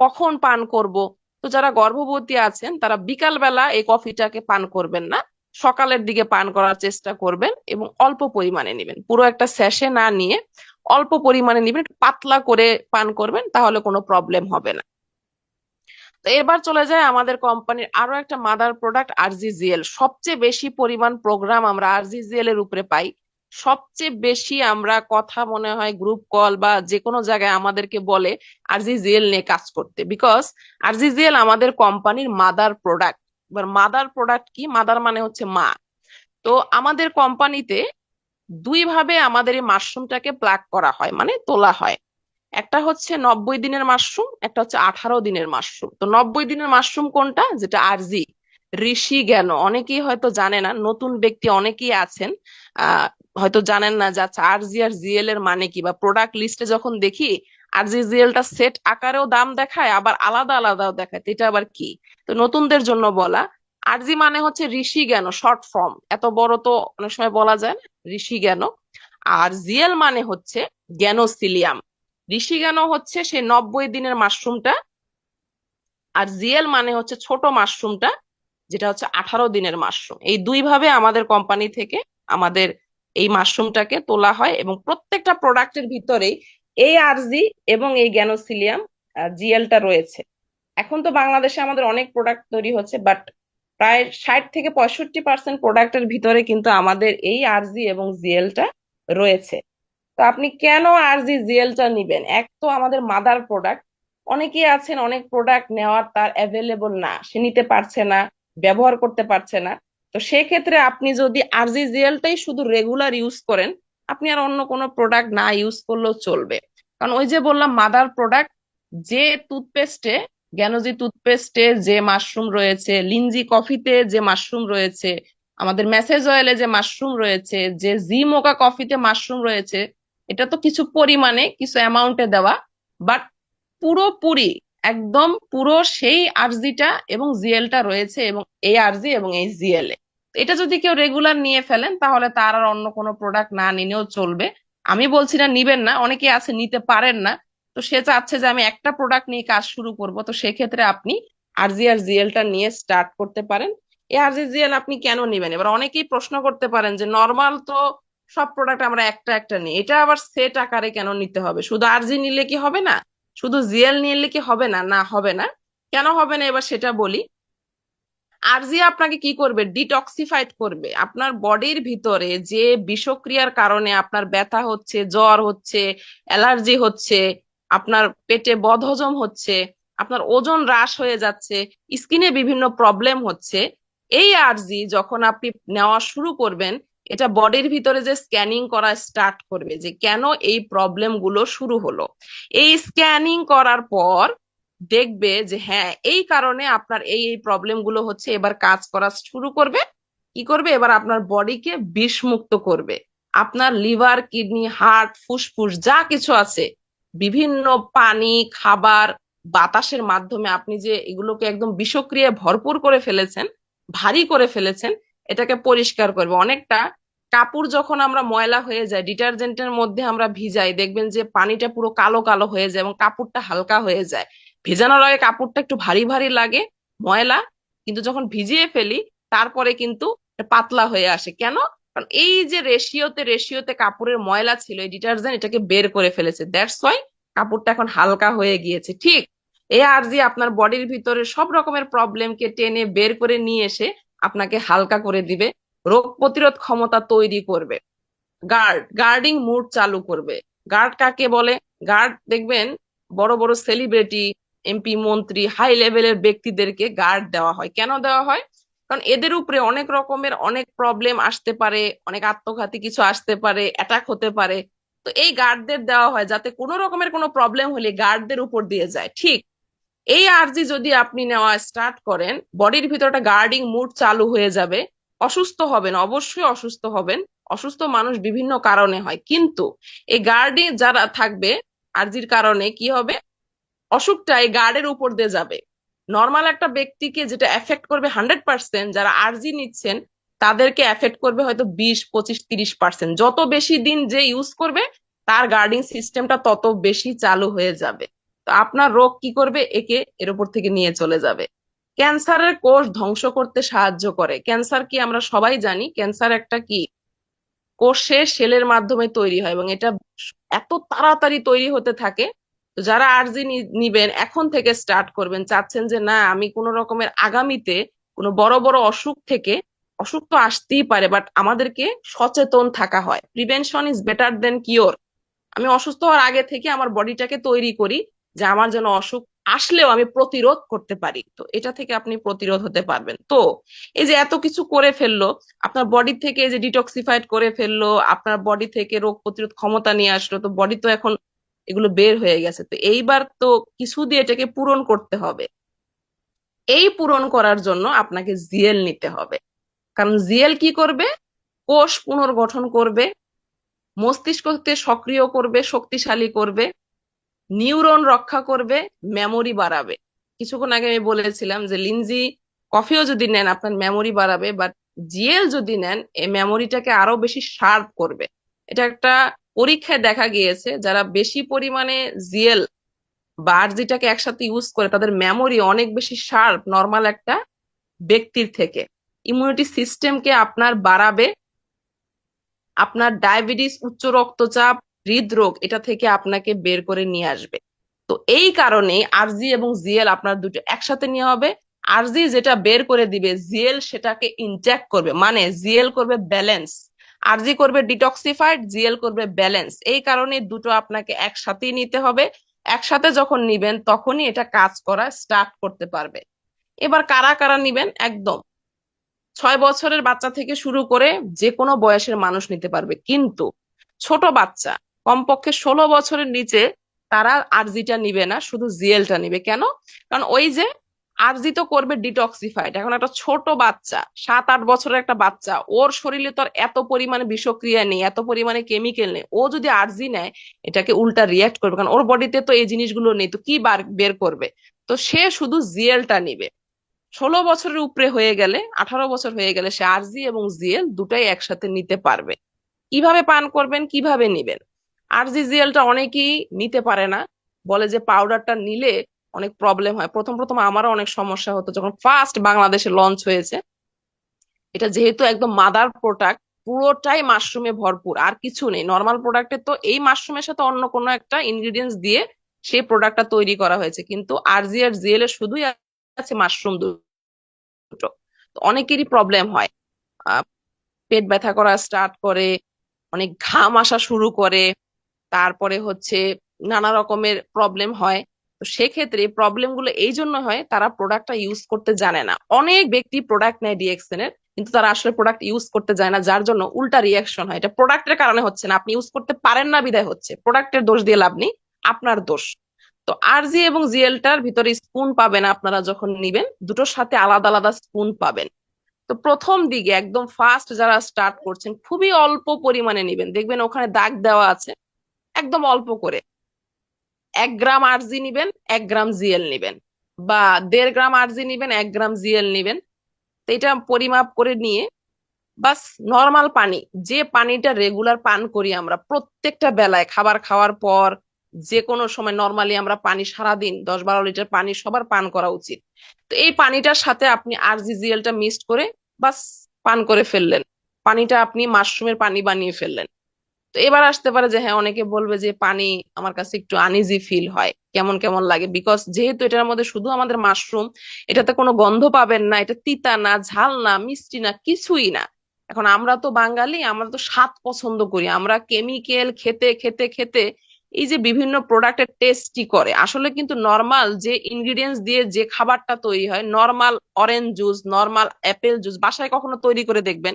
কখন পান করব। তো যারা গর্ভবতী আছেন তারা বিকাল বেলা এই কফিটাকে পান করবেন না, সকালের দিকে পান করার চেষ্টা করবেন, এবং অল্প পরিমাণে নেবেন, পুরো একটা স্যাশে না নিয়ে অল্প পরিমাণে নেবেন, একটু পাতলা করে পান করবেন, তাহলে কোনো প্রবলেম হবে না। তো এবার চলে যায় আমাদের কোম্পানির আরো একটা মাদার প্রোডাক্ট আরজিজিএল। সবচেয়ে বেশি পরিমাণ প্রোগ্রাম আমরা আরজিজিএল এর উপরে পাই। সবচেয়ে বেশি আমরা কথা মনে হয় গ্রুপ কল বা যে কোনো জায়গায় আমাদেরকে বলে আরজিজিএল নিয়ে কাজ করতে, বিকজ আরজিজিএল আমাদের কোম্পানির মাদার প্রোডাক্ট। এবার মাদার প্রোডাক্ট কি? মাদার মানে হচ্ছে মা। তো আমাদের কোম্পানিতে দুই ভাবে আমাদের এই মাশরুমটাকে প্লাগ করা হয়, মানে তোলা হয়। একটা হচ্ছে 90 দিনের মাশরুম, একটা হচ্ছে 18 দিনের মাশরুম। তো 90 দিনের মাশরুম কোনটা? যেটা আরজি, ঋষি জ্ঞান। অনেকেই হয়তো জানে না, নতুন ব্যক্তি অনেকেই আছেন আহ হয়তো জানেন না যে আচ্ছা আরজি আর জিএল এর মানে কি, বা প্রোডাক্ট লিস্টে যখন দেখি আরজি জিএলটা সেট আকারেও দাম দেখায়, আবার আলাদা আলাদাও দেখায়, তো এটা আবার কি? তো নতুনদের জন্য বলা, আরজি মানে হচ্ছে ঋষি জ্ঞান, শর্ট ফর্ম, এত বড় তো অনেক সময় বলা যায় না, ঋষি জ্ঞান। আর জিএল মানে হচ্ছে জ্ঞানোসিলিয়াম। ঋষিগানো হচ্ছে সেই 90 দিনের মাশরুমটা, আর জিএল মানে হচ্ছে ছোট মাশরুমটা, যেটা হচ্ছে 18 দিনের মাশরুম। এই দুই ভাবে আমাদের কোম্পানি থেকে আমাদের এই মাশরুমটাকে তোলা হয়, এবং প্রত্যেকটা প্রোডাক্টের ভিতরেই এই আরজি এবং এই গ্যানোসিলিয়াম জিএলটা রয়েছে। এখন তো বাংলাদেশে আমাদের অনেক প্রোডাক্ট তৈরি হচ্ছে, বাট প্রায় 60 থেকে 65% প্রোডাক্টের ভিতরে কিন্তু আমাদের এই আরজি এবং জিএলটা রয়েছে। তো আপনি কেন আরজি জিএলটা নিবেন? এক তো আমাদের মাদার প্রোডাক্ট, অনেকেই আছেন অনেক প্রোডাক্ট নেওয়ার তার অ্যাভেলেবল না, সে নিতে পারছে না, ব্যবহার করতে পারছে না। তো সেক্ষেত্রে আপনি যদি আরজি জিএলটাই শুধু রেগুলার ইউজ করেন, আপনি আর অন্য কোনো প্রোডাক্ট না ইউজ করলেও চলবে। কারণ ওই যে বললাম মাদার প্রোডাক্ট, যে টুথপেস্টে, জ্ঞানজি টুথপেস্টে যে মাশরুম রয়েছে, লিনজি কফিতে যে মাশরুম রয়েছে, আমাদের মেসেজ অয়েলে যে মাশরুম রয়েছে, যে জি মোকা কফিতে মাশরুম রয়েছে, এটা তো কিছু পরিমাণে কিছু অ্যামাউন্টে দেওয়া, বাট পুরোপুরি একদম পুরো সেই আরজিটা এবং জিএলটা রয়েছে, এবং এই আরজি এবং এই জিএল এ। এটা যদি কেউ রেগুলার নিয়ে ফেলেন তাহলে তার আর অন্য কোনো প্রোডাক্ট না নিলেও চলবে। আমি বলছি না নিবেন না, অনেকে আছে নিতে পারেন না, তো সে চাচ্ছে যে আমি একটা প্রোডাক্ট নিয়ে কাজ শুরু করব, তো সেক্ষেত্রে আপনি আরজি আর জিএলটা নিয়ে স্টার্ট করতে পারেন। এই আরজি জিএল আপনি কেন নিবেন? এবার অনেকেই প্রশ্ন করতে পারেন যে নর্মাল তো সব প্রোডাক্ট আমরা একটা একটা নিই, এটা আবার সেট আকারে কেন নিতে হবে? শুধু আরজি নিলে কি হবে না? শুধু জিএল নিলে কি হবে না? না, হবে না। কেন হবে না এবার সেটা বলি। আরজি আপনাকে কি করবে? ডিটক্সিফাইড করবে। আপনার বডির ভিতরে যে বিষক্রিয়ার কারণে আপনার ব্যথা হচ্ছে, জ্বর হচ্ছে, অ্যালার্জি হচ্ছে, আপনার পেটে বদহজম হচ্ছে, আপনার ওজন হ্রাস হয়ে যাচ্ছে, স্কিনে বিভিন্ন প্রবলেম হচ্ছে, এই আরজি যখন আপনি নেওয়া শুরু করবেন, এটা বডির ভিতরে যে স্ক্যানিং করা স্টার্ট করবে যে কেন এই প্রবলেম গুলো শুরু হলো। এই স্ক্যানিং করার পর দেখবে যে হ্যাঁ, এই কারণে আপনার এই এই প্রবলেম গুলো হচ্ছে, এবার কাজ করা শুরু করবে। কি করবে? এবার আপনার বডিকে বিষমুক্ত করবে। আপনার লিভার, কিডনি, হার্ট, ফুসফুস যা কিছু আছে, বিভিন্ন পানি, খাবার, বাতাসের মাধ্যমে আপনি যে এগুলোকে একদম বিষক্রিয়ায় ভরপুর করে ফেলেছেন, ভারী করে ফেলেছেন, এটাকে পরিষ্কার করবে অনেকটা। কাপড় যখন আমরা ময়লা হয়ে যায়, ডিটারজেন্টের মধ্যে আমরা ভিজাই, দেখবেন যে পানিটা পুরো কালো কালো হয়ে যায় এবং কাপড়টা হালকা হয়ে যায়। ভেজানোর আগে কাপড়টা একটু ভারী ভারী লাগে, ময়লা, কিন্তু যখন ভিজিয়ে ফেলি তারপরে কিন্তু পাতলা হয়ে আসে। কেন? কারণ এই যে রেশিওতে রেশিওতে কাপড়ের ময়লা ছিল, এই ডিটারজেন্ট এটাকে বের করে ফেলেছে, দ্যাটস ওয়াই কাপড়টা এখন হালকা হয়ে গিয়েছে। ঠিক এই আরজি আপনার বডির ভিতরে সব রকমের প্রবলেমকে টেনে বের করে নিয়ে এসে আপনাকে হালকা করে দিবে, রোগ প্রতিরোধ ক্ষমতা তৈরি করবে, গার্ডিং মুড চালু করবে। গার্ড কাকে বলে? গার্ড দেখবেন বড় বড় সেলিব্রিটি, এমপি, মন্ত্রী, হাই লেভেলের ব্যক্তিদেরকে গার্ড দেওয়া হয়। কেন দেওয়া হয়? কারণ এদের উপরে অনেক রকমের অনেক প্রবলেম আসতে পারে, অনেক আত্মঘাতী কিছু আসতে পারে, অ্যাটাক হতে পারে। তো এই গার্ডদের দেওয়া হয় যাতে কোনো রকমের কোনো প্রবলেম হলে গার্ডদের উপর দিয়ে যায়। ঠিক এই আরজি যদি আপনি নেওয়া স্টার্ট করেন, বডির ভিতরটা গার্ডিং মুড চালু হয়ে যাবে। অসুস্থ হবেন, অবশ্যই অসুস্থ হবেন। অসুস্থ মানুষ বিভিন্ন কারণে হয়, কিন্তু এই গার্ডিং যারা থাকবে, আরজির কারণে কি হবে? অসুখটা এই গার্ডের উপর দিয়ে যাবে। নর্মাল একটা ব্যক্তিকে যেটা এফেক্ট করবে 100%, যারা আরজি নিচ্ছেন তাদেরকে এফেক্ট করবে হয়তো 20, 25, 30%। যত বেশি দিন যে ইউজ করবে, তার গার্ডিং সিস্টেমটা তত বেশি চালু হয়ে যাবে। তো আপনার রোগ কি করবে? একে এর উপর থেকে নিয়ে চলে যাবে। ক্যান্সারের কোষ ধ্বংস করতে সাহায্য করে। ক্যান্সার কি আমরা সবাই জানি, ক্যান্সার একটা কি কোষের সেলের মাধ্যমে তৈরি হয়, এবং এটা এত তাড়াতাড়ি তৈরি হতে থাকে। তো যারা আরজি নিবেন, এখন থেকে স্টার্ট করবেন, চাচ্ছেন যে না আমি কোনো রকমের আগামীতে কোনো বড় বড় অসুখ থেকে, অসুখ তো আসতেই পারে, বাট আমাদেরকে সচেতন থাকা হয়। Prevention is better then cure. আমি অসুস্থ হওয়ার আগে থেকে আমার বডিটাকে তৈরি করি যে আমার যেন অসুখ আসলেও আমি প্রতিরোধ করতে পারি, তো এটা থেকে আপনি প্রতিরোধ হতে পারবেন। তো এই যে এত কিছু করে ফেললো, আপনার বডি থেকে এই যে ডিটক্সিফাইড করে ফেললো, আপনার বডি থেকে রোগ প্রতিরোধ ক্ষমতা নিয়ে আসলো, তো বডি তো এখন এগুলো বের হয়ে গেছে, তো এইবার তো কিছু দিয়ে এটাকে পূরণ করতে হবে। এই পূরণ করার জন্য আপনাকে জিএল নিতে হবে। কারণ জিএল কি করবে? কোষ পুনর্গঠন করবে, মস্তিষ্ককে সক্রিয় করবে, শক্তিশালী করবে, নিউরন রক্ষা করবে, মেমোরি বাড়াবে। কিছুক্ষণ আগে আমি বলেছিলাম যে লিনজি কফিও যদি নেন আপনার মেমোরি বাড়াবে, বাট জিএল যদি নেন এই মেমোরিটাকে আরো বেশি শার্প করবে। এটা একটা পরীক্ষায় দেখা গিয়েছে, যারা বেশি পরিমাণে জিএল বা আরজিটাকে একসাথে ইউজ করে তাদের মেমোরি অনেক বেশি শার্প নর্মাল একটা ব্যক্তির থেকে। ইমিউনিটি সিস্টেমকে আপনার বাড়াবে, আপনার ডায়াবেটিস, উচ্চ রক্তচাপ, হৃদরোগ এটা থেকে আপনাকে বের করে নিয়ে আসবে। তো এই কারণে আরজি এবং জিএল আপনার দুটো একসাথে নিয়ে হবে। আরজি যেটা বের করে দিবে, জিএল সেটাকে ইনট্যাক্ট করবে, মানে জিএল করবে ব্যালেন্স। আরজি করবে ডিটক্সিফাইড, জিএল করবে ব্যালেন্স। এই কারণে দুটো আপনাকে একসাথেই নিতে হবে। একসাথে যখন নিবেন তখনই এটা কাজ করা স্টার্ট করতে পারবে। এবার কারা কারা নিবেন? একদম 6 বছরের বাচ্চা থেকে শুরু করে যে কোনো বয়সের মানুষ নিতে পারবে, কিন্তু ছোট বাচ্চা কমপক্ষে 16 বছরের নিচে তারা আরজিটা নিবে না, শুধু জিএলটা নিবে। কেন? কারণ ওই যে আরজি তো করবে ডিটক্সিফাইড। এখন একটা ছোট বাচ্চা, 7-8 বছরের একটা বাচ্চা, ওর শরীরে তো আর এত পরিমাণে বিষক্রিয়া নেই, এত পরিমাণে কেমিক্যাল নেই। ও যদি আরজি নেয়, এটাকে উল্টা রিয়াক্ট করবে, কারণ ওর বডিতে তো এই জিনিসগুলো নেই, তো কি বের করবে? তো সে শুধু জিএলটা নিবে। 16 বছরের উপরে হয়ে গেলে, 18 বছর হয়ে গেলে সে আরজি এবং জিএল দুটাই একসাথে নিতে পারবে। কিভাবে পান করবেন, কিভাবে নিবেন? আরজিজিএলটা অনেকেই নিতে পারে না, বলে যে পাউডারটা নিলে অনেক প্রবলেম হয়। প্রথম প্রথম আমারও অনেক সমস্যা হতো যখন ফার্স্ট বাংলাদেশে লঞ্চ হয়েছে। এটা যেহেতু একদম মাদার প্রোডাক্ট, পুরোটাই মাশরুমে ভরপুর, আর কিছু নেই। নর্মাল প্রোডাক্টে তো এই মাশরুমের সাথে অন্য কোনো একটা ইনগ্রিডিয়েন্টস দিয়ে সেই প্রোডাক্টটা তৈরি করা হয়েছে, কিন্তু আরজি আর জিএল এর শুধুই আছে মাশরুম দুটো। তো অনেকেরই প্রবলেম হয়, আহ, পেট ব্যথা করা স্টার্ট করে, অনেক ঘাম আসা শুরু করে, তারপরে হচ্ছে নানা রকমের প্রবলেম হয়। তো সেক্ষেত্রে প্রবলেম গুলো এই জন্য হয়, তারা প্রোডাক্টটা ইউজ করতে জানে না। অনেক ব্যক্তি প্রোডাক্ট নেয় ডিএক্সএন এর, কিন্তু তারা আসলে প্রোডাক্ট ইউজ করতে জানে না, যার জন্য উল্টা রিয়াকশন হয়। এটা প্রোডাক্টের কারণে হচ্ছে না, আপনি ইউজ করতে পারেন না বিধায় হচ্ছে। প্রোডাক্টের দোষ দিয়ে লাভ নেই, আপনার দোষ। তো আরজি এবং জিএলটার ভিতরে স্পুন পাবেন, আপনারা যখন নিবেন দুটোর সাথে আলাদা আলাদা স্পুন পাবেন। তো প্রথম দিকে একদম ফার্স্ট যারা স্টার্ট করছেন, খুবই অল্প পরিমাণে নিবেন, দেখবেন ওখানে দাগ দেওয়া আছে, একদম অল্প করে। 1 গ্রাম আরজি নিবেন, 1 গ্রাম জিএল নিবেন, বা 1.5 গ্রাম আরজি নিবেন, 1 গ্রাম জিএল নিবেন। তো এটা পরিমাপ করে নিয়ে বাস নর্মাল পানি, যে পানিটা রেগুলার পান করি আমরা প্রত্যেকটা বেলায় খাবার খাওয়ার পর, যে কোনো সময় নর্মালি আমরা পানি সারাদিন 10-12 লিটার পানি সবার পান করা উচিত। তো এই পানিটার সাথে আপনি আরজিজিএলটা মিক্সড করে বাস পান করে ফেললেন। পানিটা আপনি মাশরুমের পানি বানিয়ে ফেললেন। তো এবার আসতে পারে যে হ্যাঁ, অনেকে বলবে যে পানি আমার কাছে একটু আনইজি ফিল হয়, কেমন কেমন লাগে, বিকজ যেহেতু এটার মধ্যে শুধু আমাদের মাশরুম, এটাতে কোনো গন্ধ পাবেন না, এটা তিতা না, ঝাল না, মিষ্টি না, কিছুই না। এখন আমরা তো বাঙালি, আমরা তো স্বাদ পছন্দ করি, আমরা কেমিক্যাল খেতে খেতে খেতে এই যে বিভিন্ন প্রোডাক্টের টেস্টই করে। আসলে কিন্তু নর্মাল যে ইনগ্রিডিয়েন্টস দিয়ে যে খাবারটা তৈরি হয়, normal orange juice, normal Apple juice বাসায় কখনো তৈরি করে দেখবেন,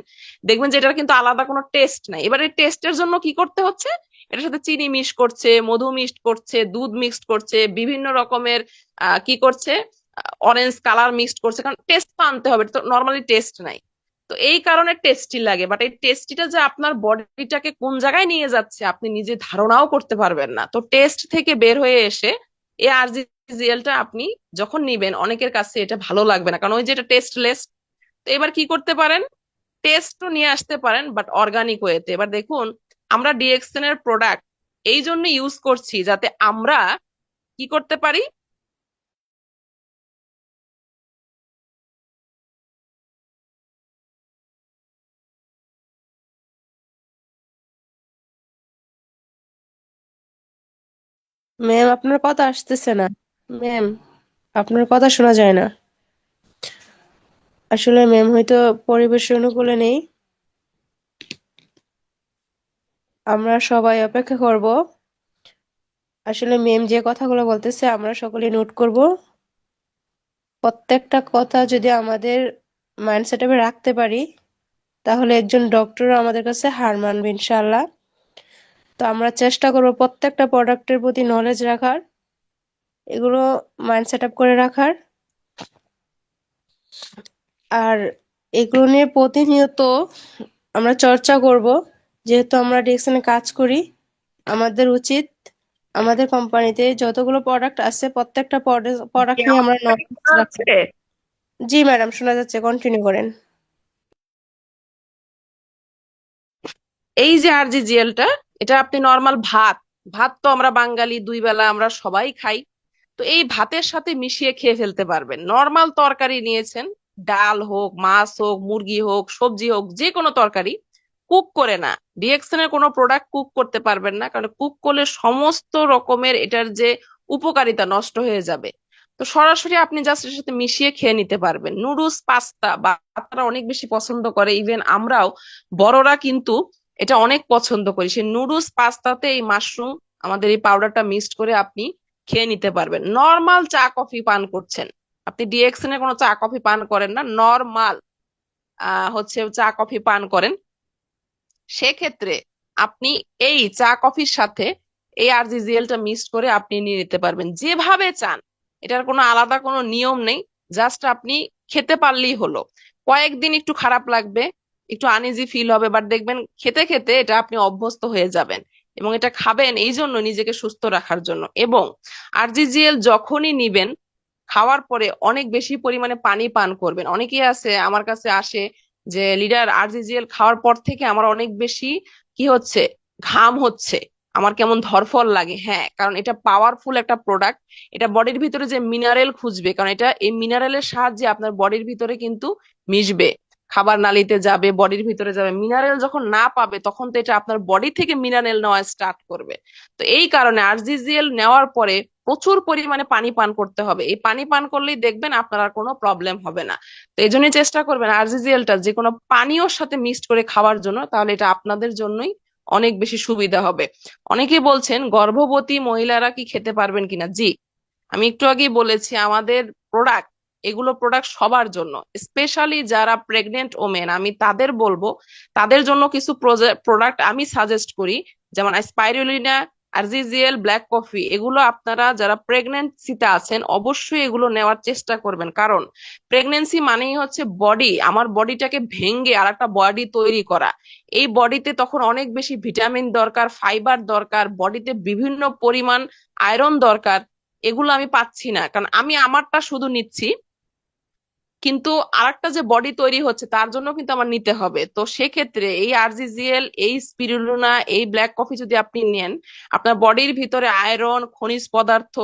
দেখবেন যে এটার কিন্তু আলাদা কোনো টেস্ট নাই। এবারে টেস্টের জন্য কি করতে হচ্ছে? এটার সাথে চিনি মিক্স করছে, মধু মিক্সড করছে, দুধ মিক্সড করছে, বিভিন্ন রকমের কি করছে, অরেঞ্জ কালার মিক্সড করছে, কারণ টেস্ট তো আনতে হবে, এটা তো নর্মালি টেস্ট নাই। তো এই কারণে টেস্টি লাগে, বাট এই টেস্টিটা যে আপনার বডিটাকে কোন জায়গায় নিয়ে যাচ্ছে আপনি নিজে ধারণাও করতে পারবেন না। তো টেস্ট থেকে বের হয়ে এসে এই আরজিজিএলটা আপনি যখন নিবেন, অনেকের কাছে এটা ভালো লাগবে না, কারণ ওই যে এটা টেস্টলেস। তো এবার কি করতে পারেন, টেস্টও নিয়ে আসতে পারেন, বাট অর্গানিক ওয়েতে। এবার দেখুন, আমরা ডিএক্সএন এর প্রোডাক্ট এই জন্য ইউজ করছি যাতে আমরা কি করতে পারি। ম্যাম, আপনার কথা আসতেছে না। ম্যাম, আপনার কথা শোনা যায় না। আসলে ম্যাম হয়তো পরিবেশ অনুকূলে নেই। আমরা সবাই অপেক্ষা করব। আসলে ম্যাম যে কথাগুলো বলতেছে আমরা সকলে নোট করব। প্রত্যেকটা কথা যদি আমাদের মাইন্ড সেটআপে রাখতে পারি, তাহলে একজন ডক্টর আমাদের কাছে হার মানবে ইনশাআল্লাহ। তো আমরা চেষ্টা করব প্রত্যেকটা প্রোডাক্টের প্রতি নলেজ রাখার, এগুলো মাইন্ড সেটআপ করে রাখার। আর এগুলো নিয়ে প্রতিনিয়ত আমরা চর্চা করব। যেহেতু আমরা ডিএক্সএনে কাজ করি, আমাদের উচিত আমাদের কোম্পানিতে যতগুলো প্রোডাক্ট আছে প্রত্যেকটা প্রোডাক্ট নিয়ে আমরা নলেজ রাখবো। জি ম্যাডাম, শোনা যাচ্ছে, কন্টিনিউ করেন। এই যে আরজিজিএলটা, এটা আপনি নর্মাল ভাত, ভাত তো আমরা বাঙালি 2 বেলা আমরা সবাই খাই, তো এই ভাতের সাথে মিশিয়ে খেয়ে ফেলতে পারবেন। নর্মাল তরকারি নিয়েছেন, ডাল হোক, মাছ হোক, মুরগি হোক, সবজি হোক, যে কোনো তরকারি কুক করে না, ডিএক্সএন এর কোনো প্রোডাক্ট কুক করতে পারবেন না, কারণ কুক করলে সমস্ত রকমের এটার যে উপকারিতা নষ্ট হয়ে যাবে। তো সরাসরি আপনি জাস্ট এর সাথে মিশিয়ে খেয়ে নিতে পারবেন। নুডলস, পাস্তা বাচ্চারা অনেক বেশি পছন্দ করে, ইভেন আমরাও বড়রা কিন্তু এটা অনেক পছন্দ করি। সেই নুডলস পাস্তাতে এই মাশরুম, আমাদের এই পাউডারটা মিক্সড করে আপনি খেয়ে নিতে পারবেন। নর্মাল চা কফি পান করছেন, আপনি ডিএক্সএন এর কোনো চা কফি পান করেন না, নর্মাল হচ্ছে চা কফি পান করেন, সেক্ষেত্রে আপনি এই চা কফির সাথে এই আরজিজিএলটা মিক্সড করে আপনি নিয়ে নিতে পারবেন যেভাবে চান। এটার কোনো আলাদা কোনো নিয়ম নেই, জাস্ট আপনি খেতে পারলেই হলো। কয়েকদিন একটু খারাপ লাগবে, একটু আনইজি ফিল হবে, বাট দেখবেন খেতে খেতে এটা আপনি অভ্যস্ত হয়ে যাবেন। এবং এটা খাবেন এই জন্য নিজেকে সুস্থ রাখার জন্য। এবং আরজিজিএল যখনই নিবেন, খাওয়ার পরে অনেক বেশি পরিমাণে পানি পান করবেন। অনেকেই আছে আমার কাছে আসে যে লিডার আরজিজিএল খাওয়ার পর থেকে আমার অনেক বেশি কি হচ্ছে, ঘাম হচ্ছে, আমার কেমন ধরফর লাগে। হ্যাঁ, কারণ এটা পাওয়ারফুল একটা প্রোডাক্ট। এটা বডির ভিতরে যে মিনারেল খুঁজবে, কারণ এটা এই মিনারেলের সাহায্যে আপনার বডির ভিতরে কিন্তু মিশবে, খাবার নালীতে যাবে, বডির ভিতরে যাবে। মিনারেল যখন না পাবে তখন তো এটা আপনার বডি থেকে মিনারেল নেওয়া স্টার্ট করবে। তো এই কারণে আরজিজিএল নেওয়ার পরে প্রচুর পরিমাণে পানি পান করতে হবে। এই পানি পান করলেই দেখবেন আপনার আর কোনো প্রবলেম হবে না। তো এই জন্যই চেষ্টা করবেন আরজিজিএলটা যে কোনো পানীয়র সাথে মিক্সড করে খাওয়ার জন্য, তাহলে এটা আপনাদের জন্যই অনেক বেশি সুবিধা হবে। অনেকেই বলছেন গর্ভবতী মহিলারা কি খেতে পারবেন কিনা। জি, আমি একটু আগেই বলেছি আমাদের প্রোডাক্ট, এগুলো প্রোডাক্ট সবার জন্য, স্পেশালি যারা প্রেগনেন্ট ওমেন, আমি তাদের বলবো তাদের জন্য কিছু প্রোডাক্ট আমি সাজেস্ট করি, যেমন স্পাইরুলিনা, আরজিজিএল, ব্ল্যাক কফি। এগুলো আপনারা যারা প্রেগনেন্সিতে আছেন অবশ্যই এগুলো নেওয়ার চেষ্টা করবেন। কারণ প্রেগনেন্সি মানেই হচ্ছে বডি, আমার বডিটাকে ভেঙে আর একটা বডি তৈরি করা। এই বডিতে তখন অনেক বেশি ভিটামিন দরকার, ফাইবার দরকার, বডিতে বিভিন্ন পরিমাণ আয়রন দরকার। এগুলো আমি পাচ্ছি না, কারণ আমি আমারটা শুধু নিচ্ছি, কিন্তু আরেকটা যে বডি তৈরি হচ্ছে তার জন্য কিন্তু আমার নিতে হবে। তো সেক্ষেত্রে এই আরজিজিএল, এই স্পিরুলিনা, এই ব্ল্যাক কফি যদি আপনি নেন, আপনার বডির ভিতরে আয়রন, খনিজ পদার্থ,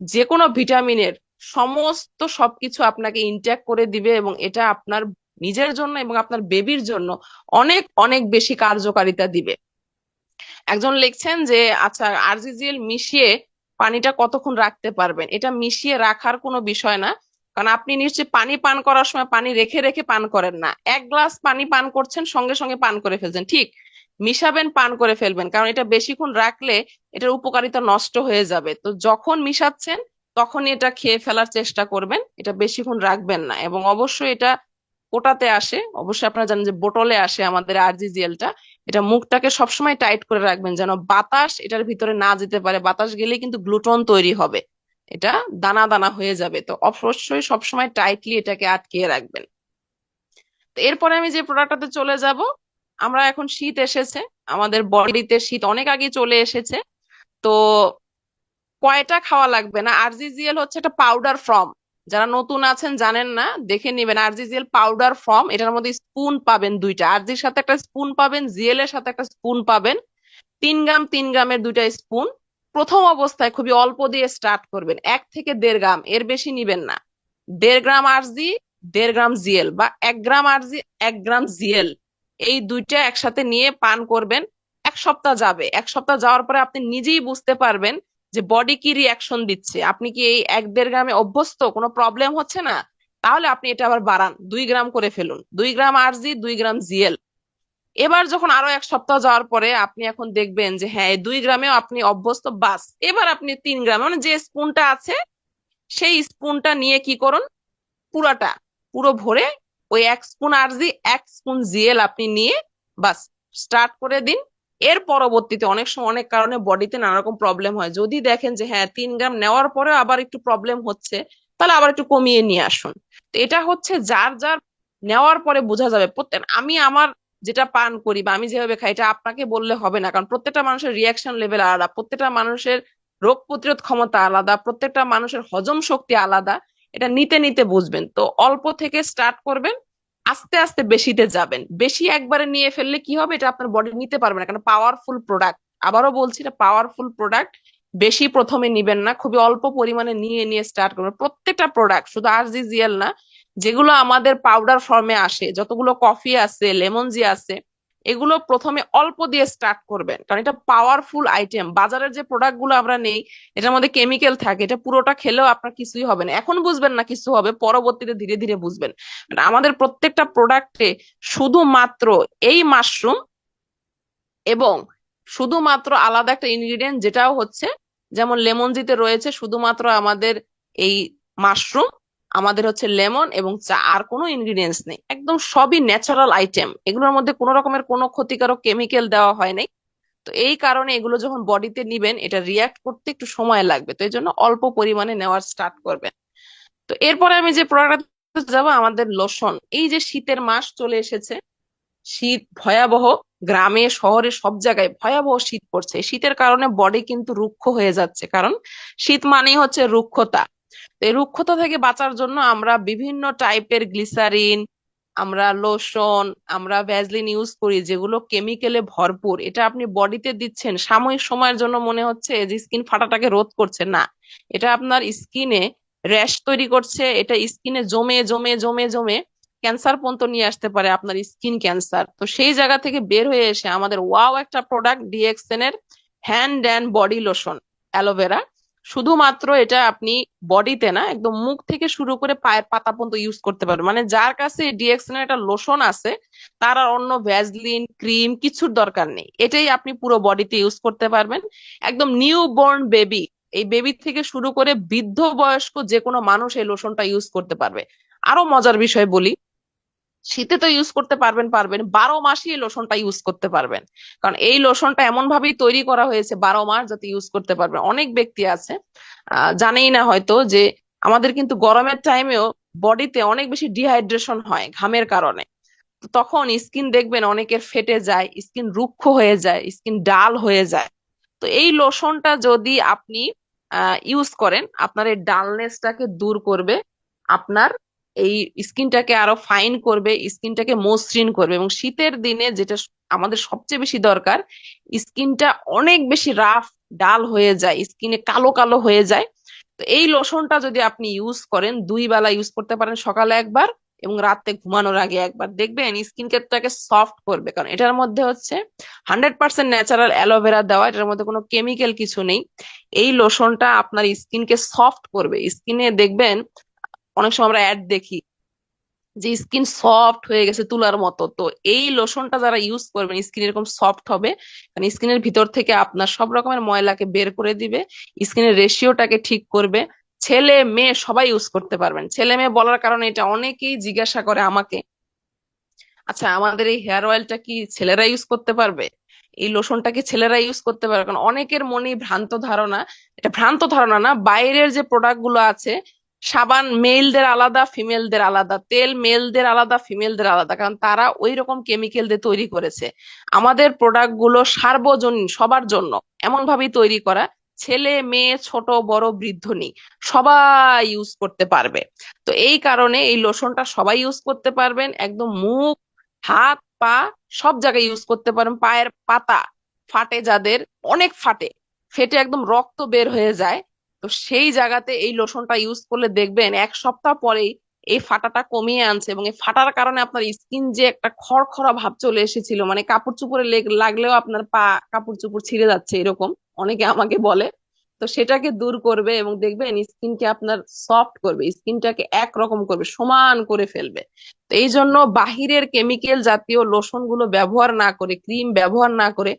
যে কোনো ভিটামিনের সমস্ত সবকিছু আপনাকে ইনটেক করে দিবে, এবং এটা আপনার নিজের জন্য এবং আপনার বেবির জন্য অনেক অনেক বেশি কার্যকারিতা দিবে। একজন লিখছেন যে আচ্ছা আরজিজিএল মিশিয়ে পানিটা কতক্ষণ রাখতে পারবেন। এটা মিশিয়ে রাখার কোনো বিষয় না, কারণ আপনি নিশ্চয়ই পানি পান করার সময় পানি রেখে রেখে পান করেন না। এক গ্লাস পানি পান করছেন, সঙ্গে সঙ্গে পান করে ফেলছেন, ঠিক মিশাবেন, পান করে ফেলবেন, কারণ এটা বেশিক্ষণ রাখলে এটার উপকারিতা নষ্ট হয়ে যাবে। তো যখন মিশাচ্ছেন তখনই এটা খেয়ে ফেলার চেষ্টা করবেন, এটা বেশিক্ষণ রাখবেন না। এবং অবশ্যই এটা কোটাতে আসে, অবশ্যই আপনারা জানেন যে বোতলে আসে আমাদের আরজিজিএলটা। এটা মুখটাকে সবসময় টাইট করে রাখবেন যেন বাতাস এটার ভিতরে না যেতে পারে, বাতাস গেলে কিন্তু গ্লুটন তৈরি হবে, এটা দানা দানা হয়ে যাবে। তো অবশ্যই সবসময় টাইটলি এটাকে আটকিয়ে রাখবেন। তো এরপরে আমি যে প্রোডাক্টটাতে চলে যাব, আমরা এখন শীত এসেছে, আমাদের বডিতে শীত অনেক আগে চলে এসেছে। তো কয়টা খাওয়া লাগবে না, আরজিজিএল হচ্ছে একটা পাউডার ফর্ম। যারা নতুন আছেন জানেন না, দেখে নিবেন আরজিজিএল পাউডার ফর্ম। এটার মধ্যে স্পুন পাবেন দুইটা, আরজির সাথে একটা স্পুন পাবেন, জিএল এর সাথে একটা স্পুন পাবেন। 3 গ্রাম 3 গ্রামের দুইটা স্পুন। প্রথম অবস্থায় খুবই অল্প দিয়ে স্টার্ট করবেন, 1 থেকে 1.5 গ্রাম, এর বেশি নিবেন না। 1.5 গ্রাম আরজি, 1.5 গ্রাম জিএল, বা 1 গ্রাম আরজি, 1 গ্রাম জিএল, এই দুইটা একসাথে নিয়ে পান করবেন। 1 সপ্তাহ যাবে, 1 সপ্তাহ যাওয়ার পরে আপনি নিজেই বুঝতে পারবেন যে বডি কি রিয়াকশন দিচ্ছে। আপনি কি এই 1-1.5 গ্রামে অভ্যস্ত, কোনো প্রবলেম হচ্ছে না, তাহলে আপনি এটা আবার বাড়ান, 2 গ্রাম করে ফেলুন, 2 গ্রাম আরজি, 2 গ্রাম জিএল। এবার যখন আরো 1 সপ্তাহ যাওয়ার পরে আপনি এখন দেখবেন যে হ্যাঁ, এই 2 গ্রামেও আপনি অভ্যস্ত, বাস এবার আপনি 3 গ্রাম, মানে যে স্পুনটা আছে সেই স্পুনটা নিয়ে কি করুন, পুরাটা পুরো ভরে ওই 1 স্পুন আরজি, 1 স্পুন জিএল আপনি নিয়ে বাস স্টার্ট করে দিন। এর পরবর্তীতে অনেক সময় অনেক কারণে বডিতে নানা রকম প্রবলেম হয়, যদি দেখেন যে হ্যাঁ 3 গ্রাম নেওয়ার পরে আবার একটু প্রবলেম হচ্ছে, তাহলে আবার একটু কমিয়ে নিয়ে আসুন। তো এটা হচ্ছে যার যার নেওয়ার পরে বোঝা যাবে। প্রত্যেক আমি আমার যেটা পান করি বা আমি যেভাবে খাই, এটা আপনাকে বললে হবে না, কারণ প্রত্যেকটা মানুষের রিয়াকশন লেভেল আলাদা, প্রত্যেকটা মানুষের রোগ প্রতিরোধ ক্ষমতা আলাদা, প্রত্যেকটা মানুষের হজম শক্তি আলাদা। এটা নিতে নিতে বুঝবেন। তো অল্প থেকে স্টার্ট করবেন, আস্তে আস্তে বেশিতে যাবেন। বেশি একবারে নিয়ে ফেললে কি হবে, এটা আপনার বডি নিতে পারবে না, কারণ পাওয়ারফুল প্রোডাক্ট। আবারও বলছি, এটা পাওয়ারফুল প্রোডাক্ট। বেশি প্রথমে নিবেন না, খুবই অল্প পরিমাণে নিয়ে নিয়ে স্টার্ট করবেন। প্রত্যেকটা প্রোডাক্ট, শুধু আরজিজিএল না, যেগুলো আমাদের পাউডার ফর্মে আসে, যতগুলো কফি আছে, লেমন জি আছে, এগুলো প্রথমে অল্প দিয়ে স্টার্ট করবেন, কারণ এটা পাওয়ারফুল আইটেম। বাজারের যে প্রোডাক্ট গুলো আমরা নেই, এটার মধ্যে কেমিক্যাল থাকে, এটা পুরোটা খেলেও আপনার কিছুই হবে না। এখন বুঝবেন না কিছু হবে, পরবর্তীতে ধীরে ধীরে বুঝবেন। মানে আমাদের প্রত্যেকটা প্রোডাক্টে শুধুমাত্র এই মাশরুম এবং শুধুমাত্র আলাদা একটা ইনগ্রিডিয়েন্ট, যেটাও হচ্ছে যেমন লেমনজিতে রয়েছে শুধুমাত্র আমাদের এই মাশরুম, আমাদের হচ্ছে লেমন এবং চা, আর কোনো ইনগ্রিডিয়েন্টস নেই, একদম সবই ন্যাচারাল আইটেম। এগুলোর মধ্যে কোনো রকমের কোনো ক্ষতিকারক কেমিক্যাল দেওয়া হয় নাই। তো এই কারণে এগুলো যখন বডিতে নিবেন, এটা রিয়াক্ট করতে একটু সময় লাগবে, তো এই জন্য অল্প পরিমাণে নেওয়ার স্টার্ট করবেন। তো এরপরে আমি যে প্রোডাক্ট যাবো, আমাদের লোশন। এই যে শীতের মাস চলে এসেছে, শীত ভয়াবহ, গ্রামে শহরে সব জায়গায় ভয়াবহ শীত পড়ছে। এই শীতের কারণে বডি কিন্তু রুক্ষ হয়ে যাচ্ছে, কারণ শীত মানেই হচ্ছে রুক্ষতা। তো এই রুক্ষতা থেকে বাঁচার জন্য আমরা বিভিন্ন টাইপের গ্লিসারিন, আমরা লোশন, আমরা ভ্যাসলিন ইউজ করি, যেগুলো কেমিক্যালে ভরপুর। এটা আপনি বডিতে দিচ্ছেন সাময়িক সময়ের জন্য, মনে হচ্ছে যে স্কিন ফাটাটাকে রোধ করছে, না, এটা আপনার স্কিনে র্যাশ তৈরি করছে, এটা স্কিনে জমে জমে জমে জমে ক্যান্সার পর্যন্ত নিয়ে আসতে পারে, আপনার স্কিন ক্যান্সার। তো সেই জায়গা থেকে বের হয়ে এসে আমাদের ওয়াও একটা প্রোডাক্ট, ডিএক্সএন এর hand and body lotion, aloe vera. শুধুমাত্র এটা আপনি বডিতে না, একদম মুখ থেকে শুরু করে পায়ের পাতা পর্যন্ত ইউজ করতে পারবেন। মানে যার কাছে ডিএক্সএন এর একটা লোশন আছে, তার আর অন্য ভ্যাসলিন ক্রিম কিছুর দরকার নেই, এটাই আপনি পুরো বডিতে ইউজ করতে পারবেন। একদম নিউ বর্ন বেবি, এই বেবি থেকে শুরু করে বৃদ্ধ বয়স্ক যে কোনো মানুষ এই লোশনটা ইউজ করতে পারবে। আরো মজার বিষয় বলি, শীতে তো ইউজ করতে পারবেন পারবেন, 12 মাসই এই লোশনটা ইউজ করতে পারবেন। কারণ এই লোশনটা এমন ভাবেই তৈরি করা হয়েছে 12 মাস যাতে ইউজ করতে পারবেন। অনেক ব্যক্তি আছে জানেই না হয়তো যে আমাদের কিন্তু গরমের টাইমেও বডিতে অনেক বেশি ডিহাইড্রেশন হয় ঘামের কারণে। তো তখন স্কিন দেখবেন অনেকের ফেটে যায়, স্কিন রুক্ষ হয়ে যায়, স্কিন ডাল হয়ে যায়। তো এই লোশনটা যদি আপনি ইউজ করেন, আপনার এই ডালনেসটাকে দূর করবে, আপনার এই স্কিনটাকে আরো ফাইন করবে, স্কিনটাকে মসৃণ করবে। এবং শীতের দিনে যেটা আমাদের সবচেয়ে বেশি দরকার, স্কিনটা অনেক বেশি রাফ ডাল হয়ে যায়, স্কিনে কালো কালো হয়ে যায়। তো এই লোশনটা যদি আপনি ইউজ করেন, 2 বেলা ইউজ করতে পারেন, সকালে একবার এবং রাতে ঘুমানোর আগে একবার, দেখবেন স্কিন কেয়ারটাকে সফট করবে। কারণ এটার মধ্যে হচ্ছে 100% ন্যাচারাল অ্যালোভেরা দেওয়া, এটার মধ্যে কোনো কেমিক্যাল কিছু নেই। এই লোশনটা আপনার স্কিনকে সফট করবে। স্কিনে দেখবেন অনেক সময় আমরা অ্যাড দেখি যে স্কিন সফট হয়ে গেছে তুলার মতো। তো এই লোশনটা যারা ইউজ করবেন, স্কিন এরকম সফট হবে, কারণ স্কিনের ভিতর থেকে আপনার সব রকমের ময়লাকে বের করে দিবে, স্কিনের রেশিওটাকে ঠিক করবে। ছেলে মেয়ে সবাই ইউজ করতে পারবেন। ছেলে মেয়ে বলার কারণে এটা অনেকেই জিজ্ঞাসা করে আমাকে, আচ্ছা আমাদের এই হেয়ার অয়েলটা কি ছেলেরা ইউজ করতে পারবে, এই লোশনটা কি ছেলেরা ইউজ করতে পারবে? কারণ অনেকের মনে ভ্রান্ত ধারণা, এটা ভ্রান্ত ধারণা না, বাইরের যে প্রোডাক্ট গুলো আছে, সাবান মেলদের আলাদা ফিমেলদের আলাদা, তেল মেলদের আলাদা ফিমেলদের আলাদা, কারণ তারা ওই রকম কেমিক্যাল দিয়ে তৈরি করেছে। আমাদের প্রোডাক্ট গুলো সার্বজনীন, সবার জন্য, এমন ভাবেই তৈরি করা, ছেলে মেয়ে ছোট বড় বৃদ্ধ নেই, সবাই ইউজ করতে পারবে। তো এই কারণে এই লোশনটা সবাই ইউজ করতে পারবেন, একদম মুখ হাত পা সব জায়গায় ইউজ করতে পারেন। পায়ের পাতা ফাটে যাদের, অনেক ফাটে, ফেটে একদম রক্ত বের হয়ে যায়, তো সেই জায়গাতে এই লোশনটা ইউজ করলে দেখবেন 1 সপ্তাহ পরেই এই ফাটাটা কমিয়ে আনছে। এবং এই ফাটার কারণে আপনার স্কিন যে একটা খড়খড়া ভাব চলে এসেছিল, মানে কাপড় চোপড়ে লাগলেও আপনার পা কাপড় চোপড় ছিঁড়ে যাচ্ছে এরকম, অনেকে আমাকে বলে, তো সেটাকে দূর করবে এবং দেখবেন স্কিনকে আপনার সফট করবে, স্কিনটাকে একরকম করবে, সমান করে ফেলবে। তো এই জন্য বাহিরের কেমিক্যাল জাতীয় লোশন গুলো ব্যবহার না করে, ক্রিম ব্যবহার না করে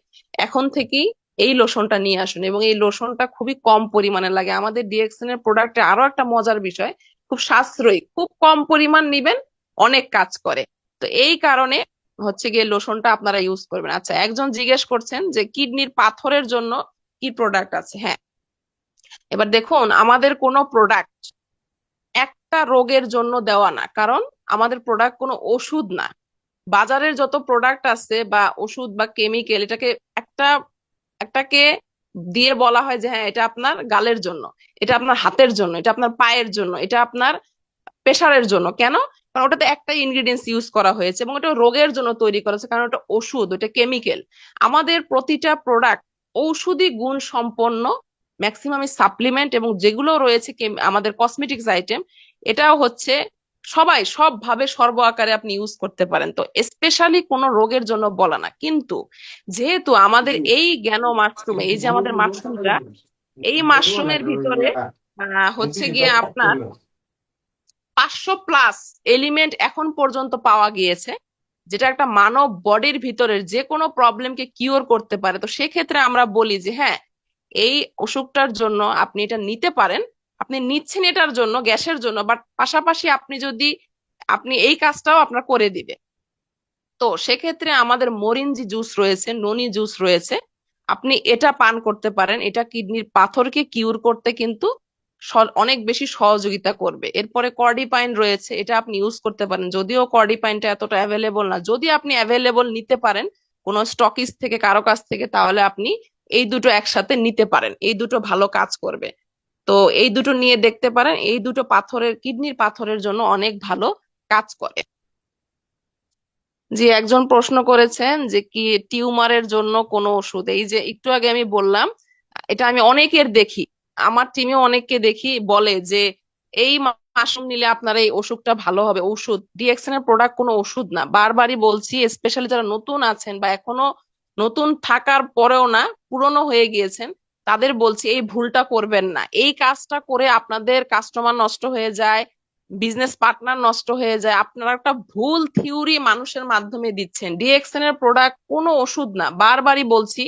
এখন থেকেই এই লোশনটা নিয়ে আসুন। এবং এই লোশনটা খুবই কম পরিমাণে লাগে। আমাদের ডিএক্সএন এর প্রোডাক্টে আরো একটা মজার বিষয়, খুব সাশ্রয়ী, খুব কম পরিমাণ নিবেন, অনেক কাজ করে। তো এই কারণে হচ্ছে গিয়ে লোশনটা আপনারা ইউজ করবেন। আচ্ছা, একজন জিজ্ঞেস করছেন যে কিডনির পাথরের জন্য কি প্রোডাক্ট আছে। হ্যাঁ, এবার দেখুন, আমাদের কোনো প্রোডাক্ট একটা রোগের জন্য দেওয়া না, কারণ আমাদের প্রোডাক্ট কোনো ওষুধ না। বাজারের যত প্রোডাক্ট আছে বা ওষুধ বা কেমিক্যাল, এটাকে একটা একটাকে দিয়ে বলা হয় যে হ্যাঁ এটা আপনার গালের জন্য, এটা আপনার হাতের জন্য, এটা আপনার পায়ের জন্য, এটা আপনার প্রেশারের জন্য। কেন? কারণ ওটাতে একটাই ইনগ্রিডিয়েন্টস ইউজ করা হয়েছে এবং ওটা রোগের জন্য তৈরি করা হয়েছে, কারণ ওটা ওষুধ, ওটা কেমিক্যাল। আমাদের প্রতিটা প্রোডাক্ট ঔষধি গুণ সম্পন্ন, ম্যাক্সিমাম সাপ্লিমেন্ট, এবং যেগুলো রয়েছে আমাদের কসমেটিক্স আইটেম, এটাও হচ্ছে সবাই সবভাবে সর্ব আকারে আপনি ইউজ করতে পারেন। তো স্পেশালি কোনো রোগের জন্য বলা না। কিন্তু যেহেতু আমাদের এই জ্ঞান মাশরুম, এই যে আমাদের মাশরুমটা, এই মাশরুমের ভিতরে হচ্ছে গিয়ে আপনার 500+ এলিমেন্ট এখন পর্যন্ত পাওয়া গিয়েছে, যেটা একটা মানব বডির ভিতরের যে কোনো প্রবলেমকে কিওর করতে পারে। তো সেক্ষেত্রে আমরা বলি যে হ্যাঁ, এই অসুখটার জন্য আপনি এটা নিতে পারেন, আপনি নিচ্ছেন এটার জন্য, গ্যাসের জন্য, বাট পাশাপাশি আপনি যদি আপনি এই কাজটাও আপনার করে দিবে। তো সেক্ষেত্রে আমাদের মরিঞ্জি জুস রয়েছে, ননি জুস রয়েছে, আপনি এটা পান করতে পারেন। এটা কিডনির পাথরকে কিউর করতে কিন্তু অনেক বেশি সহযোগিতা করবে। এরপরে কর্ডিপাইন রয়েছে, এটা আপনি ইউজ করতে পারেন, যদিও কর্ডিপাইনটা এতটা অ্যাভেলেবল না। যদি আপনি অ্যাভেলেবল নিতে পারেন কোনো স্টকিস্ট থেকে, কারো কাছ থেকে, তাহলে আপনি এই দুটো একসাথে নিতে পারেন, এই দুটো ভালো কাজ করবে। তো এই দুটো নিয়ে দেখতে পারেন, এই দুটো কিডনির পাথরের জন্য অনেক ভালো কাজ করে। জি, একজন প্রশ্ন করেছেন যে কি টিউমারের জন্য কোনো ওষুধ, এই যে একটু আগে আমি বললাম, এটা আমি অনেকের দেখি, আমার টিমে অনেককে দেখি বলে যে এই মাশরুম নিলে আপনার এই অসুখটা ভালো হবে। ওষুধ, ডিএক্সএন এর প্রোডাক্ট কোনো ওষুধ না, বারবারই বলছি। স্পেশালি যারা নতুন আছেন বা এখনো নতুন থাকার পরেও না, পুরনো হয়ে গিয়েছেন, তাদের বলছি এই ভুলটা করবেন না। এই কাজটা করে আপনাদের কাস্টমার নষ্ট হয়ে যায়, বিজনেস পার্টনার নষ্ট হয়ে যায়। আপনারা একটা ভুল থিওরি মানুষের মাধ্যমে দিচ্ছেন। ডিএক্সএন এর প্রোডাক্ট কোনো ওষুধ না, বারবারই বলছি।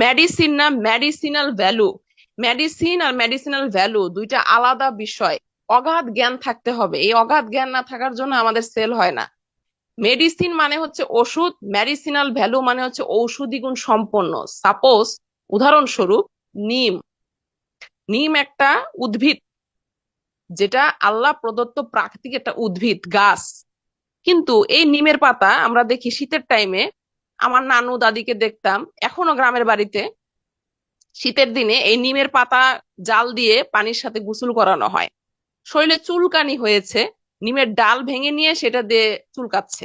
মেডিসিন না, মেডিসিনাল ভ্যালু। মেডিসিন আর মেডিসিনাল ভ্যালু দুইটা আলাদা বিষয়। অগাধ জ্ঞান থাকতে হবে, এই অগাধ জ্ঞান না থাকার জন্য আমাদের সেল হয় না। মেডিসিন মানে হচ্ছে ওষুধ, মেডিসিনাল ভ্যালু মানে হচ্ছে ঔষধি গুণ সম্পন্ন। সাপোজ, উদাহরণস্বরূপ, নিম। নিম একটা উদ্ভিদ, যেটা আল্লাহ প্রদত্ত প্রাকৃতিক একটা উদ্ভিদ, গাছ। কিন্তু এই নিমের পাতা আমরা দেখি শীতের টাইমে, আমার নানু দাদিকে দেখতাম, এখনো গ্রামের বাড়িতে শীতের দিনে এই নিমের পাতা জাল দিয়ে পানির সাথে গোসল করানো হয়। শরীরে চুলকানি হয়েছে, নিমের ডাল ভেঙে নিয়ে সেটা দিয়ে চুলকাচ্ছে।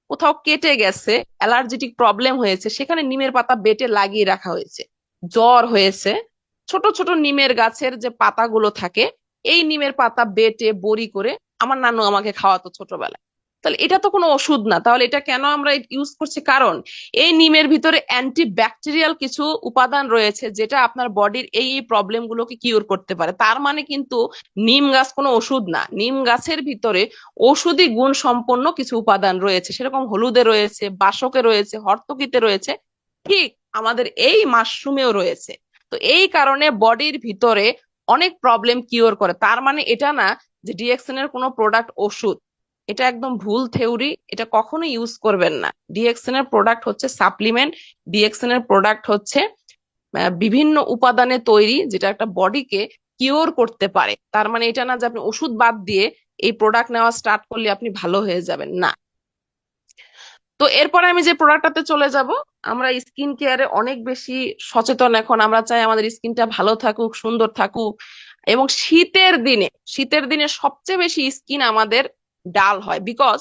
কোথাও কেটে গেছে, অ্যালার্জেটিক প্রবলেম হয়েছে, সেখানে নিমের পাতা বেটে লাগিয়ে রাখা হয়েছে। জ্বর হয়েছে, ছোট ছোট নিমের গাছের যে পাতাগুলো থাকে, এই নিমের পাতা বেটে বড়ি করে আমার নানু আমাকে খাওয়াতো ছোটবেলায়। তাহলে এটা তো কোনো ওষুধ না, তাহলে এটা কেন আমরা ইউজ করছি? কারণ এই নিমের ভিতরে অ্যান্টি ব্যাকটেরিয়াল কিছু উপাদান রয়েছে, যেটা আপনার বডির এই প্রবলেম গুলোকে কিওর করতে পারে। তার মানে কিন্তু নিম গাছ কোনো ওষুধ না, নিম গাছের ভিতরে ঔষধি গুণ সম্পন্ন কিছু উপাদান রয়েছে। সেরকম হলুদে রয়েছে, বাসকে রয়েছে, হর্তকিতে রয়েছে, ঠিক আমাদের এই মাশরুমেও রয়েছে। তো এই কারণে বডির ভিতরে অনেক প্রবলেম কিওর করে। তার মানে এটা না যে ডিএক্সএন এর কোনো প্রোডাক্ট ওষুধ। এটা একদম ভুল থিওরি, এটা কখনো ইউজ করবেন না। ডিএক্সএন এর প্রোডাক্ট হচ্ছে সাপ্লিমেন্ট, ডিএক্সএন এর প্রোডাক্ট হচ্ছে বিভিন্ন উপাদানে তৈরি, যেটা একটা বডিকে কিওর করতে পারে। তার মানে এটা না যে আপনি ওষুধ বাদ দিয়ে এই প্রোডাক্ট নেওয়া স্টার্ট করলে আপনি ভালো হয়ে যাবেন, না। তো এরপরে আমি যে প্রোডাক্টটাতে চলে যাব, আমরা স্কিন কেয়ারে অনেক বেশি সচেতন এখন। আমরা চাই আমাদের স্কিনটা ভালো থাকুক, সুন্দর থাকুক। এবং শীতের দিনে সবচেয়ে বেশি স্কিন আমাদের ডাল হয়, বিকজ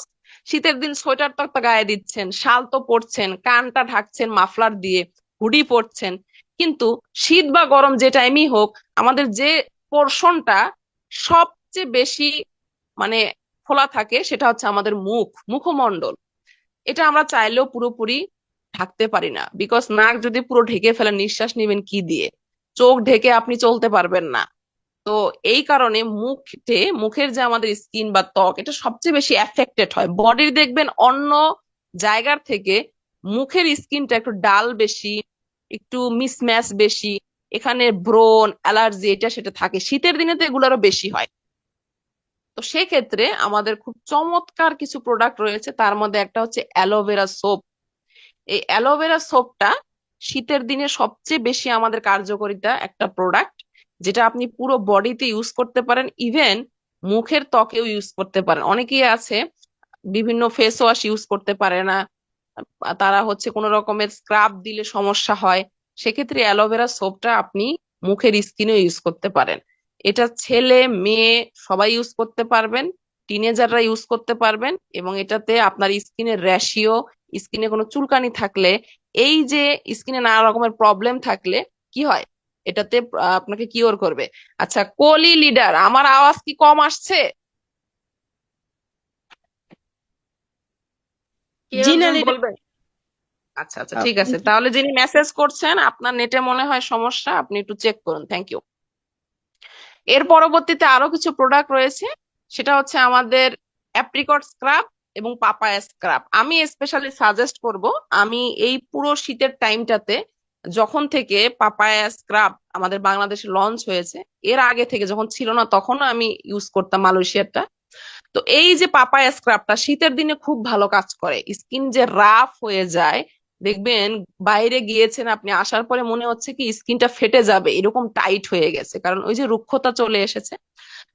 শীতের দিন সোয়েটার তো একটা গায়ে দিচ্ছেন, শাল তো পরছেন, কানটা ঢাকছেন মাফলার দিয়ে, হুডি পরছেন। কিন্তু শীত বা গরম যে টাইমই হোক, আমাদের যে পোর্শনটা সবচেয়ে বেশি মানে খোলা থাকে, সেটা হচ্ছে আমাদের মুখমণ্ডল। এটা আমরা চাইলেও পুরোপুরি ঢাকতে পারি না, বিকজ নাক যদি পুরো ঢেকে ফেলেন, নিঃশ্বাস নিবেন কি দিয়ে? চোখ ঢেকে আপনি চলতে পারবেন না। তো এই কারণে মুখের যে আমাদের স্কিন বা ত্বক, এটা সবচেয়ে বেশি এফেক্টেড হয়। বডির দেখবেন অন্য জায়গার থেকে মুখের স্কিনটা একটু ডাল বেশি, একটু মিসম্যাচ বেশি, এখানে ব্রণ, অ্যালার্জি, এটা সেটা থাকে। শীতের দিনে তো এগুলো আরো বেশি হয়। তো সেক্ষেত্রে আমাদের খুব চমৎকার কিছু প্রোডাক্ট রয়েছে, তার মধ্যে একটা হচ্ছে অ্যালোভেরা সোপ। এই অ্যালোভেরা সোপটা শীতের দিনে সবচেয়ে বেশি আমাদের কার্যকারিতা একটা প্রোডাক্ট, যেটা আপনি পুরো বডিতে ইউজ করতে পারেন, ইভেন মুখের ত্বকেও ইউজ করতে পারেন। অনেকেই আছে বিভিন্ন ফেস ওয়াশ ইউজ করতে পারে না, তারা হচ্ছে কোনো রকমের স্ক্রাব দিলে সমস্যা হয়। সেক্ষেত্রে অ্যালোভেরা সোপটা আপনি মুখের স্কিনেও ইউজ করতে পারেন। এটা ছেলে মেয়ে সবাই ইউজ করতে পারবেন, টিনেজাররা ইউজ করতে পারবেন। এবং এটাতে আপনার স্কিনের র্যাশিও, স্কিনে কোনো চুলকানি থাকলে, এই যে স্কিনে নানা রকমের প্রবলেম থাকলে কি হয়, এটাতে আপনাকে কিওর করবে। আচ্ছা, কোলি লিডার, আমার আওয়াজ কি কম আসছে? কেউ জি না একজন লিডার। বলবেন? আচ্ছা আচ্ছা, ঠিক আছে। তাহলে যিনি মেসেজ করছেন, আপনার নেটে মনে হয় সমস্যা, আপনি একটু চেক করুন। Thank you. এর পরবর্তীতে আরো কিছু প্রোডাক্ট রয়েছে, সেটা হচ্ছে আমাদের অ্যাপ্রিকট স্ক্রাব এবং পাপায়া স্ক্রাব। আমি স্পেশালি সাজেস্ট করব, আমি এই পুরো শীতের টাইমটাতে, যখন থেকে পাপায়া স্ক্রাব আমাদের বাংলাদেশে লঞ্চ হয়েছে, এর আগে থেকে যখন ছিল না তখনও আমি ইউজ করতাম মালয়েশিয়ারটা। তো এই যে পাপায়া স্ক্রাবটা শীতের দিনে খুব ভালো কাজ করে। স্কিন যে রাফ হয়ে যায়, দেখবেন বাইরে গিয়েছেন আপনি, আসার পরে মনে হচ্ছে কি স্কিনটা ফেটে যাবে, এরকম টাইট হয়ে গেছে, কারণ ওই যে রুক্ষতা চলে এসেছে।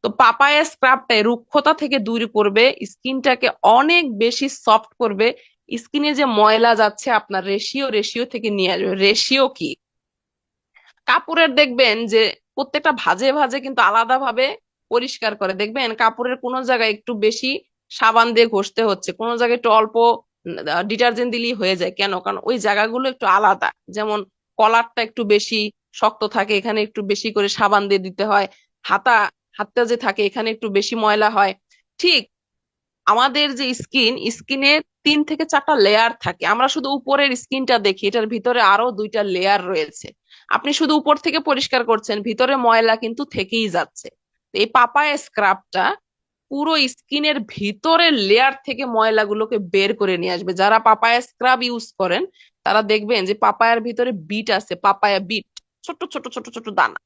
তো পাপায়া স্ক্রাবটা রুক্ষতা থেকে দূর করবে, স্কিনটাকে অনেক বেশি সফট করবে। স্কিনে যে ময়লা যাচ্ছে আপনার রেশিও থেকে নিয়ে আসবে। রেশিও কি? কাপড়ের দেখবেন যে প্রত্যেকটা ভাঁজে ভাঁজে কিন্তু আলাদা ভাবে পরিষ্কার করে। দেখবেন কাপড়ের কোনো জায়গায় একটু বেশি সাবান দিয়ে ঘষতে হচ্ছে, কোনো জায়গায় একটু অল্প ডিটারজেন্ট দিলেই হয়ে যায়। কেন? কারণ ওই জায়গাগুলো একটু আলাদা। যেমন কলারটা একটু বেশি শক্ত থাকে, এখানে একটু বেশি করে সাবান দিয়ে দিতে হয়। হাতা হাতটা যে থাকে এখানে একটু বেশি ময়লা হয়। ঠিক আমাদের যে স্কিনে 3 থেকে 4টা লেয়ার থাকে, আমরা শুধু উপরের স্কিনটা দেখি, এটার ভিতরে আরো 2টা লেয়ার রয়েছে। আপনি শুধু উপর থেকে পরিষ্কার করছেন, ভিতরে ময়লা কিন্তু থেকেই যাচ্ছে। তো এই পাপায়া স্ক্রাবটা পুরো স্কিনের ভিতরের লেয়ার থেকে ময়লাগুলোকে বের করে নিয়ে আসবে। যারা পাপায়া স্ক্রাব ইউজ করেন তারা দেখবেন যে পাপায়ার ভিতরে বিট আছে, পাপায়া বিট, ছোট ছোট ছোট ছোট দানা।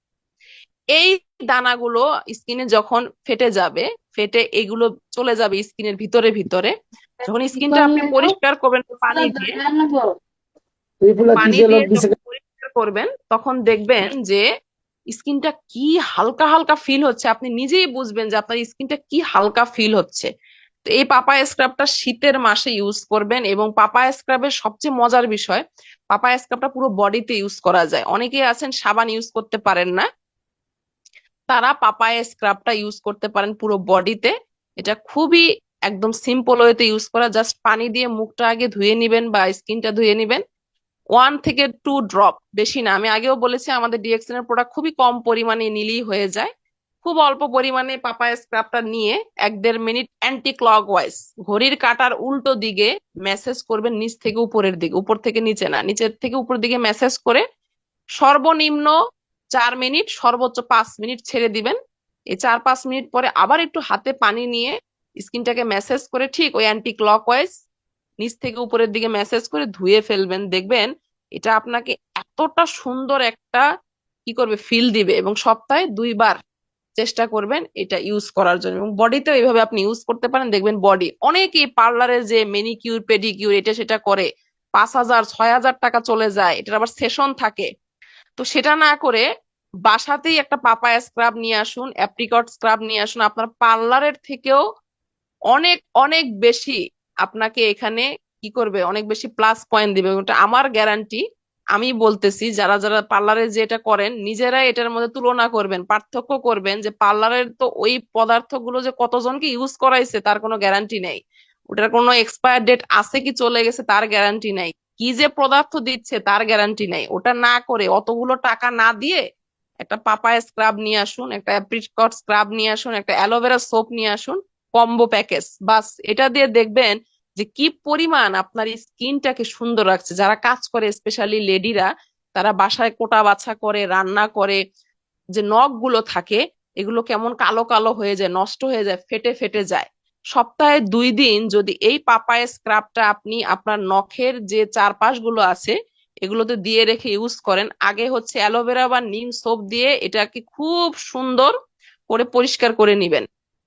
এই দানাগুলো স্কিনে যখন ফেটে যাবে, ফেটে এগুলো চলে যাবে স্কিনের ভিতরে ভিতরে। যখন স্কিনটা আপনি পরিষ্কার করবেন পানি দিয়ে যখন পরিষ্কার করবেন, তখন দেখবেন যে স্কিনটা কি হালকা হালকা ফিল হচ্ছে, আপনি নিজেই বুঝবেন যে আপনার স্কিনটা কি হালকা ফিল হচ্ছে। তো এই পাপায়া স্ক্রাবটা শীতের মাসে ইউজ করবেন। এবং পাপায়া স্ক্রাবের সবচেয়ে মজার বিষয়, পাপায়া স্ক্রাবটা পুরো বডিতে ইউজ করা যায়। অনেকেই আছেন সাবান ইউজ করতে পারেন না, তারা পাপায়া স্ক্রাবটা ইউজ করতে পারেন পুরো বডিতে। এটা খুবই একদম সিম্পল ওয়েতে ইউজ করা। জাস্ট পানি দিয়ে মুখটা আগে ধুয়ে নিবেন বা স্কিনটা ধুয়ে নিবেন, 1 থেকে 2 ড্রপ, বেশি না। আমি আগেও বলেছি আমাদের ডিএক্সএন এর প্রোডাক্ট খুবই কম পরিমাণে নিলেই হয়ে যায়। খুব অল্প পরিমাণে পাপায়া স্ক্রাবটা নিয়ে 1-1.5 মিনিট অ্যান্টি ক্লকওয়াইজ, ঘড়ির কাঁটার উল্টো দিকে মেসেজ করবেন, নিচ থেকে উপরের দিকে, উপর থেকে নিচে না, নিচের থেকে উপর দিকে মেসেজ করে সর্বনিম্ন 4 মিনিট, সর্বোচ্চ 5 মিনিট ছেড়ে দিবেন। এই 4-5 মিনিট পরে আবার একটু হাতে পানি নিয়ে স্কিনটাকে মেসেজ করে ঠিক ওই অ্যান্টি ক্লকওয়াইজ নিচ থেকে উপরের দিকে মেসেজ করে ধুয়ে ফেলবেন। দেখবেন এটা আপনাকে এতটা সুন্দর একটা কি করবে, ফিল দিবে। এবং সপ্তাহে 2 বার চেষ্টা করবেন এটা ইউজ করার জন্য। এবং বডিতেও এইভাবে আপনি ইউজ করতে পারেন, দেখবেন বডি। অনেকেই পার্লারে যে মেনিকিউর পেডিকিউর এটা সেটা করে 5,000-6,000 টাকা চলে যায়, এটার আবার সেশন থাকে। তো সেটা না করে বাসাতেই একটা পাপায়া স্ক্রাব নিয়ে আসুন, অ্যাপ্রিকট স্ক্রাব নিয়ে আসুন। আপনার পার্লারের থেকেও অনেক অনেক বেশি আপনাকে এখানে কি করবে, অনেক বেশি প্লাস পয়েন্ট দিবে। ওটা আমার গ্যারান্টি। আমি বলতেছি, যারা যারা পার্লারে যেটা করেন নিজেরাই এটার মধ্যে তুলনা করবেন, পার্থক্য করবেন যে পার্লারের তো ওই পদার্থগুলো যে কতজনকে ইউজ করাইছে তার কোনো গ্যারান্টি নেই, ওটার কোনো এক্সপায়ার ডেট আছে কি চলে গেছে তার গ্যারান্টি নাই, কি যে পদার্থ দিচ্ছে তার গ্যারান্টি নাই। ওটা না করে, অতগুলো টাকা না দিয়ে একটা পাপায়া স্ক্রাব নিয়ে আসুন, একটা অ্যাপ্রিকট স্ক্রাব নিয়ে আসুন, একটা অ্যালোভেরা সোপ নিয়ে আসুন, কম্বো প্যাকেজ। বাস এটা দিয়ে দেখবেন যে কি পরিমাণ আপনার স্কিনটাকে সুন্দর রাখছে। যারা কাজ করে, স্পেশালি লেডিরা, তারা বাসায় কোটা বাছা করে, রান্না করে, যে নখ গুলো থাকে এগুলো কেমন কালো কালো হয়ে যায়, নষ্ট হয়ে যায়, ফেটে ফেটে যায়। সপ্তাহে 2 দিন যদি এই পাপায়া স্ক্রাবটা আপনি আপনার নখের যে চারপাশ গুলো আছে এগুলোতে দিয়ে রেখে ইউজ করেন, আগে হচ্ছে অ্যালোভেরা বা নিম সোপ দিয়ে এটাকে খুব সুন্দর করে পরিষ্কার করে নিবেন।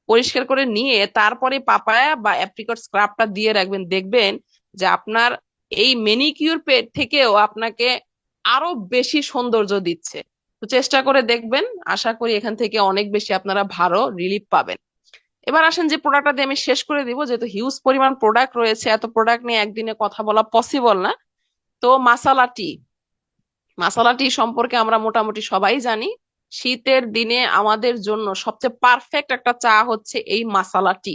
পরিষ্কার করে নিয়ে তারপরে পাপায়া বা অ্যাপ্রিকট স্ক্রাবটা দিয়ে রাখবেন। দেখবেন যে আপনার এই মেনিকিউর থেকেও আপনাকে আরো বেশি সৌন্দর্য দিচ্ছে। তো চেষ্টা করে দেখবেন, আশা করি এখান থেকে অনেক বেশি আপনারা ভালো রিলিফ পাবেন। এবার আসেন যে প্রোডাক্টটা দিয়ে আমি শেষ করে দিব, যেহেতু হিউজ পরিমাণ প্রোডাক্ট রয়েছে, এত প্রোডাক্ট নিয়ে একদিনে কথা বলা পসিবল না। তো মাসালা টি, মাসালা টি সম্পর্কে আমরা মোটামুটি সবাই জানি। শীতের দিনে আমাদের জন্য সবচেয়ে পারফেক্ট একটা চা হচ্ছে এই মাসালা টি।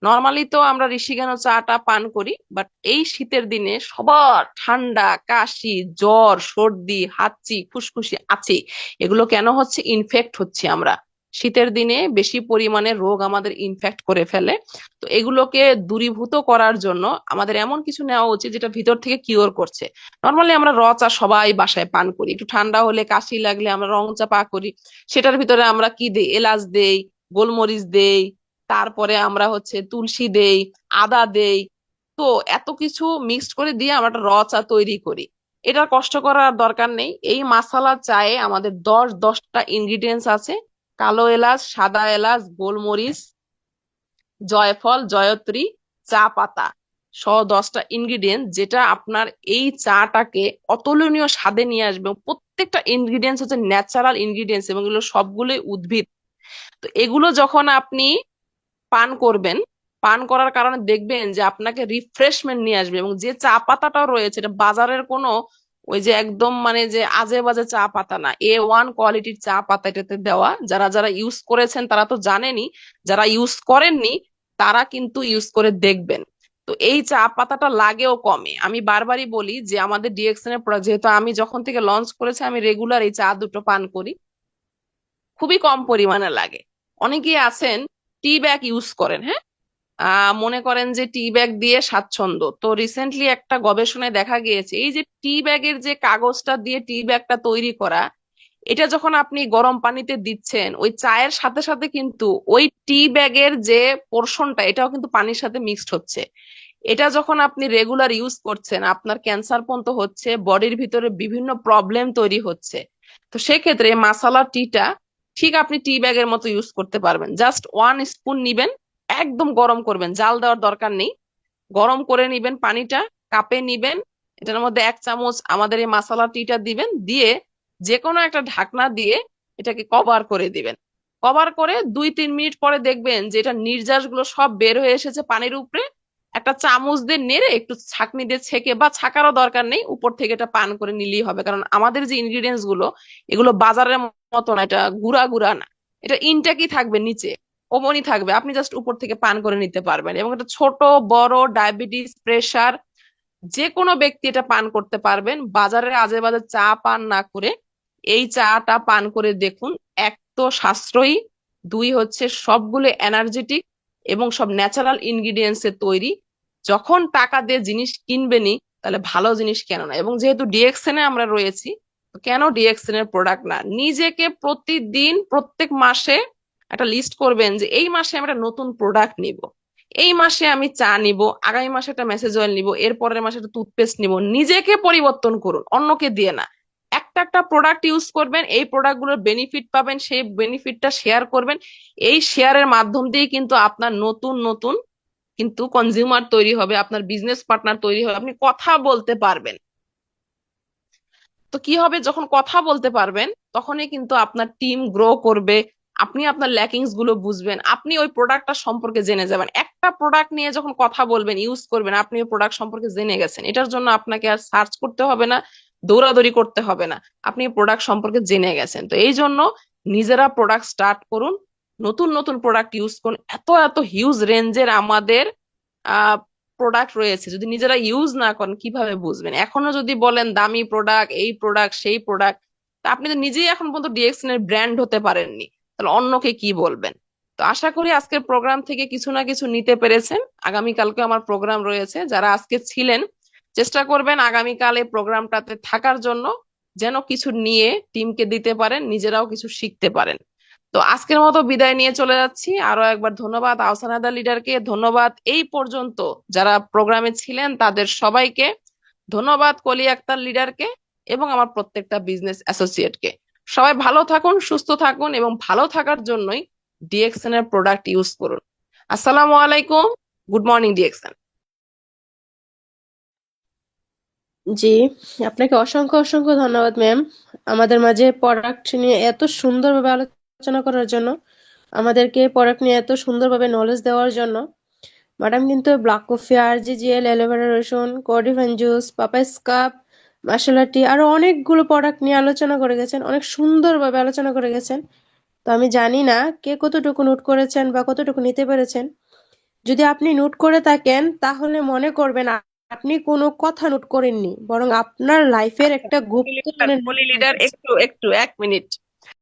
নর্মালি তো আমরা ঋষিকেন চাটা পান করি, বাট এই শীতের দিনে সবার ঠান্ডা, কাশি, জ্বর, সর্দি, হাঁচি, ফুসফুসি আছে। এগুলো কেন হচ্ছে? ইনফেক্ট হচ্ছে আমরা। শীতের দিনে বেশি পরিমাণে রোগ আমাদের ইনফেক্ট করে ফেলে। তো এগুলোকে দূরীভূত করার জন্য আমাদের এমন কিছু নেওয়া উচিত যেটা ভিতর থেকে কিওর করছে। নর্মালি আমরা চা সবাই বাসায় পান করি, একটু ঠান্ডা হলে, কাশি লাগলে আমরা রং চা পা করি। সেটার ভিতরে আমরা কি দেই? এলাচ দেই, গোলমরিচ দেই, তারপরে আমরা হচ্ছে তুলসী দেই, আদা দেই। তো এত কিছু মিক্সড করে দিয়ে আমরা একটা চা তৈরি করি। এটা কষ্ট করার দরকার নেই। এই মাসালা চায়ে আমাদের 10-10টা ইনগ্রিডিয়েন্টস আছে: কালো এলাচ, সাদা এলাচ, গোলমরিচ, জয়ফল, জয়ত্রী, চা পাতা। সহ 10টা ইনগ্রিডিয়েন্ট যেটা আপনার এই চাটাকে অতুলনীয় স্বাদে নিয়ে আসবে। এবং প্রত্যেকটা ইনগ্রিডিয়েন্টস হচ্ছে ন্যাচারাল ইনগ্রিডিয়েন্টস এবং এগুলো সবগুলোই উদ্ভিদ। তো এগুলো যখন আপনি পান করবেন, পান করার কারণে দেখবেন যে আপনাকে রিফ্রেশমেন্ট নিয়ে আসবে। এবং যে চা পাতাটাও রয়েছে এটা বাজারের কোনো ওই যে একদম মানে যে আজে বাজে চা পাতা না, A1 কোয়ালিটির চা পাতা এটাতে দেওয়া। যারা যারা ইউজ করেছেন তারা তো জানেনই, যারা ইউজ করেননি তারা কিন্তু ইউজ করে দেখবেন। তো এই চা পাতাটা লাগেও কমে। আমি বারবারই বলি যে আমাদের ডিএক্সএন এর প্রোডাক্ট, যেহেতু আমি যখন থেকে লঞ্চ করেছি আমি রেগুলার এই চা দুটো পান করি, খুবই কম পরিমাণে লাগে। অনেকেই আছেন টি ব্যাগ ইউজ করেন, হ্যাঁ, মনে করেন যে টি ব্যাগ দিয়ে স্বাচ্ছন্দ্য। তো রিসেন্টলি একটা গবেষণায় দেখা গিয়েছে এই যে টি ব্যাগের যে কাগজটা দিয়ে টি ব্যাগটা তৈরি করা, এটা যখন আপনি গরম পানিতে দিচ্ছেন ওই চায়ের সাথে সাথে কিন্তু ওই টি ব্যাগের যে পোর্শনটা এটাও কিন্তু পানির সাথে মিক্সড হচ্ছে। এটা যখন আপনি রেগুলার ইউজ করছেন আপনার ক্যান্সার পর্যন্ত হচ্ছে, বডির ভিতরে বিভিন্ন প্রবলেম তৈরি হচ্ছে। তো সেক্ষেত্রে মাসালা টিটা ঠিক আপনি টি ব্যাগের মতো ইউজ করতে পারবেন। জাস্ট 1 স্পুন নিবেন, একদম গরম করবেন, জাল দেওয়ার দরকার নেই, গরম করে নিবেন পানিটা, কাপে নিবেন, এটার মধ্যে 1 চামচ আমাদের এই মাসালা টিটা দিবেন, দিয়ে যে কোনো একটা ঢাকনা দিয়ে এটাকে কভার করে দিবেন। কভার করে 2-3 মিনিট পরে দেখবেন যে এটা নির্যাস গুলো সব বের হয়ে এসেছে পানির উপরে। একটা চামচ দিয়ে নেড়ে একটু ছাঁকনি দিয়ে ছেঁকে, বা ছাকারও দরকার নেই, উপর থেকে এটা পান করে নিলেই হবে। কারণ আমাদের যে ইনগ্রিডিয়েন্টস গুলো এগুলো বাজারের মতো না, এটা গুঁড়া গুঁড়া না, এটা ইনটেকই থাকবে নিচে, ওমনি থাকবে, আপনি জাস্ট উপর থেকে পান করে নিতে পারবেন। এবং এটা ছোট বড় ডায়াবেটিস প্রেসার যে কোনো ব্যক্তি এটা পান করতে পারবেন। বাজারে আজে বাজে চা পান না করে এই চাটা পান করে দেখুন। এক তো সাশ্রয়ী, দুই হচ্ছে সবগুলো এনার্জেটিক এবং সব ন্যাচারাল ইনগ্রিডিয়েন্টস এর তৈরি। যখন টাকা দিয়ে জিনিস কিনবেনই তাহলে ভালো জিনিস কেন না। এবং যেহেতু ডিএক্সএন এ আমরা রয়েছি, তো কেন ডিএক্সএন এর প্রোডাক্ট না? নিজেকে প্রতিদিন প্রত্যেক মাসে একটা লিস্ট করবেন যে এই মাসে আমরা নতুন প্রোডাক্ট নিব, এই মাসে আমি চা নিব, আগামী মাসে একটা মেসেজ অয়েল নিব, এর পরের মাসে একটা টুথপেস্ট নিব। নিজেকে পরিবর্তন করুন, অন্যকে দিয়ে না। একটা একটা প্রোডাক্ট ইউজ করবেন, এই প্রোডাক্ট গুলোর বেনিফিট পাবেন, সেই বেনিফিটটা শেয়ার করবেন। এই শেয়ারের মাধ্যম দিয়ে কিন্তু আপনার নতুন নতুন কিন্তু কনজিউমার তৈরি হবে, আপনার বিজনেস পার্টনার তৈরি হবে, আপনি কথা বলতে পারবেন। তো কি হবে, যখন কথা বলতে পারবেন তখনই কিন্তু আপনার টিম গ্রো করবে, আপনি আপনার ল্যাকিংস গুলো বুঝবেন, আপনি ওই প্রোডাক্টটা সম্পর্কে জেনে যাবেন। একটা প্রোডাক্ট নিয়ে যখন কথা বলবেন, ইউজ করবেন, আপনি ওই প্রোডাক্ট সম্পর্কে জেনে গেছেন, এটার জন্য আপনাকে আর সার্চ করতে হবে না, দৌড়াদৌড়ি করতে হবে না, আপনি প্রোডাক্ট সম্পর্কে জেনে গেছেন। তো এই জন্য নিজেরা প্রোডাক্ট স্টার্ট করুন, নতুন নতুন প্রোডাক্ট ইউজ করুন। এত এত হিউজ রেঞ্জের আমাদের প্রোডাক্ট রয়েছে, যদি নিজেরা ইউজ না করেন কিভাবে বুঝবেন? এখনো যদি বলেন দামি প্রোডাক্ট, এই প্রোডাক্ট সেই প্রোডাক্ট, তা আপনি তো নিজেই এখন পর্যন্ত ডিএক্সএন এর ব্র্যান্ড হতে পারেননি, তাহলে অন্যকে কি বলবেন? তো আশা করি আজকের প্রোগ্রাম থেকে কিছু না কিছু নিতে পেরেছেন। আগামীকালকে আমার প্রোগ্রাম রয়েছে, যারা আজকে ছিলেন চেষ্টা করবেন আগামীকাল এই প্রোগ্রামটাতে থাকার জন্য, যেন কিছু নিয়ে টিমকে দিতে পারেন, নিজেরাও কিছু শিখতে পারেন। তো আজকের মতো বিদায় নিয়ে চলে যাচ্ছি। আরো একবার ধন্যবাদ আহসানাদা লিডারকে, ধন্যবাদ এই পর্যন্ত যারা প্রোগ্রামে ছিলেন তাদের সবাইকে, ধন্যবাদ কলি আক্তার লিডারকে এবং আমার প্রত্যেকটা বিজনেস অ্যাসোসিয়েটকে। সবাই ভালো থাকুন, সুস্থ থাকুন এবং ভালো থাকার জন্যই ডিএক্সএন এর প্রোডাক্ট ইউজ করুন। আসসালামু আলাইকুম, গুড মর্নিং ডিএক্সএন। জি, আপনাকে অসংখ্য অসংখ্য ধন্যবাদ ম্যাম, আমাদের মাঝে প্রোডাক্ট নিয়ে এত সুন্দরভাবে আলোচনা করার জন্য, আমাদেরকে প্রোডাক্ট নিয়ে এত সুন্দরভাবে নলেজ দেওয়ার জন্য। ম্যাডাম কিন্তু ব্ল্যাক কফি, আরজিজিএল, অ্যালোভেরা রসুন, কোডিফাইন জুস, পাপাই স্কাপ, মাসালা টি, আরো অনেকগুলো প্রোডাক্ট নিয়ে আলোচনা করে গেছেন, অনেক সুন্দরভাবে আলোচনা করে গেছেন। তো আমি জানি না কে কতটুকু নোট করেছেন বা কতটুকু নিতে পেরেছেন। যদি আপনি নোট করে থাকেন তাহলে মনে করবেন আপনি কোনো কথা নোট করেননি, বরং আপনার লাইফের একটা গুপ্ত কলি লিডার একটু একটু 1 মিনিট,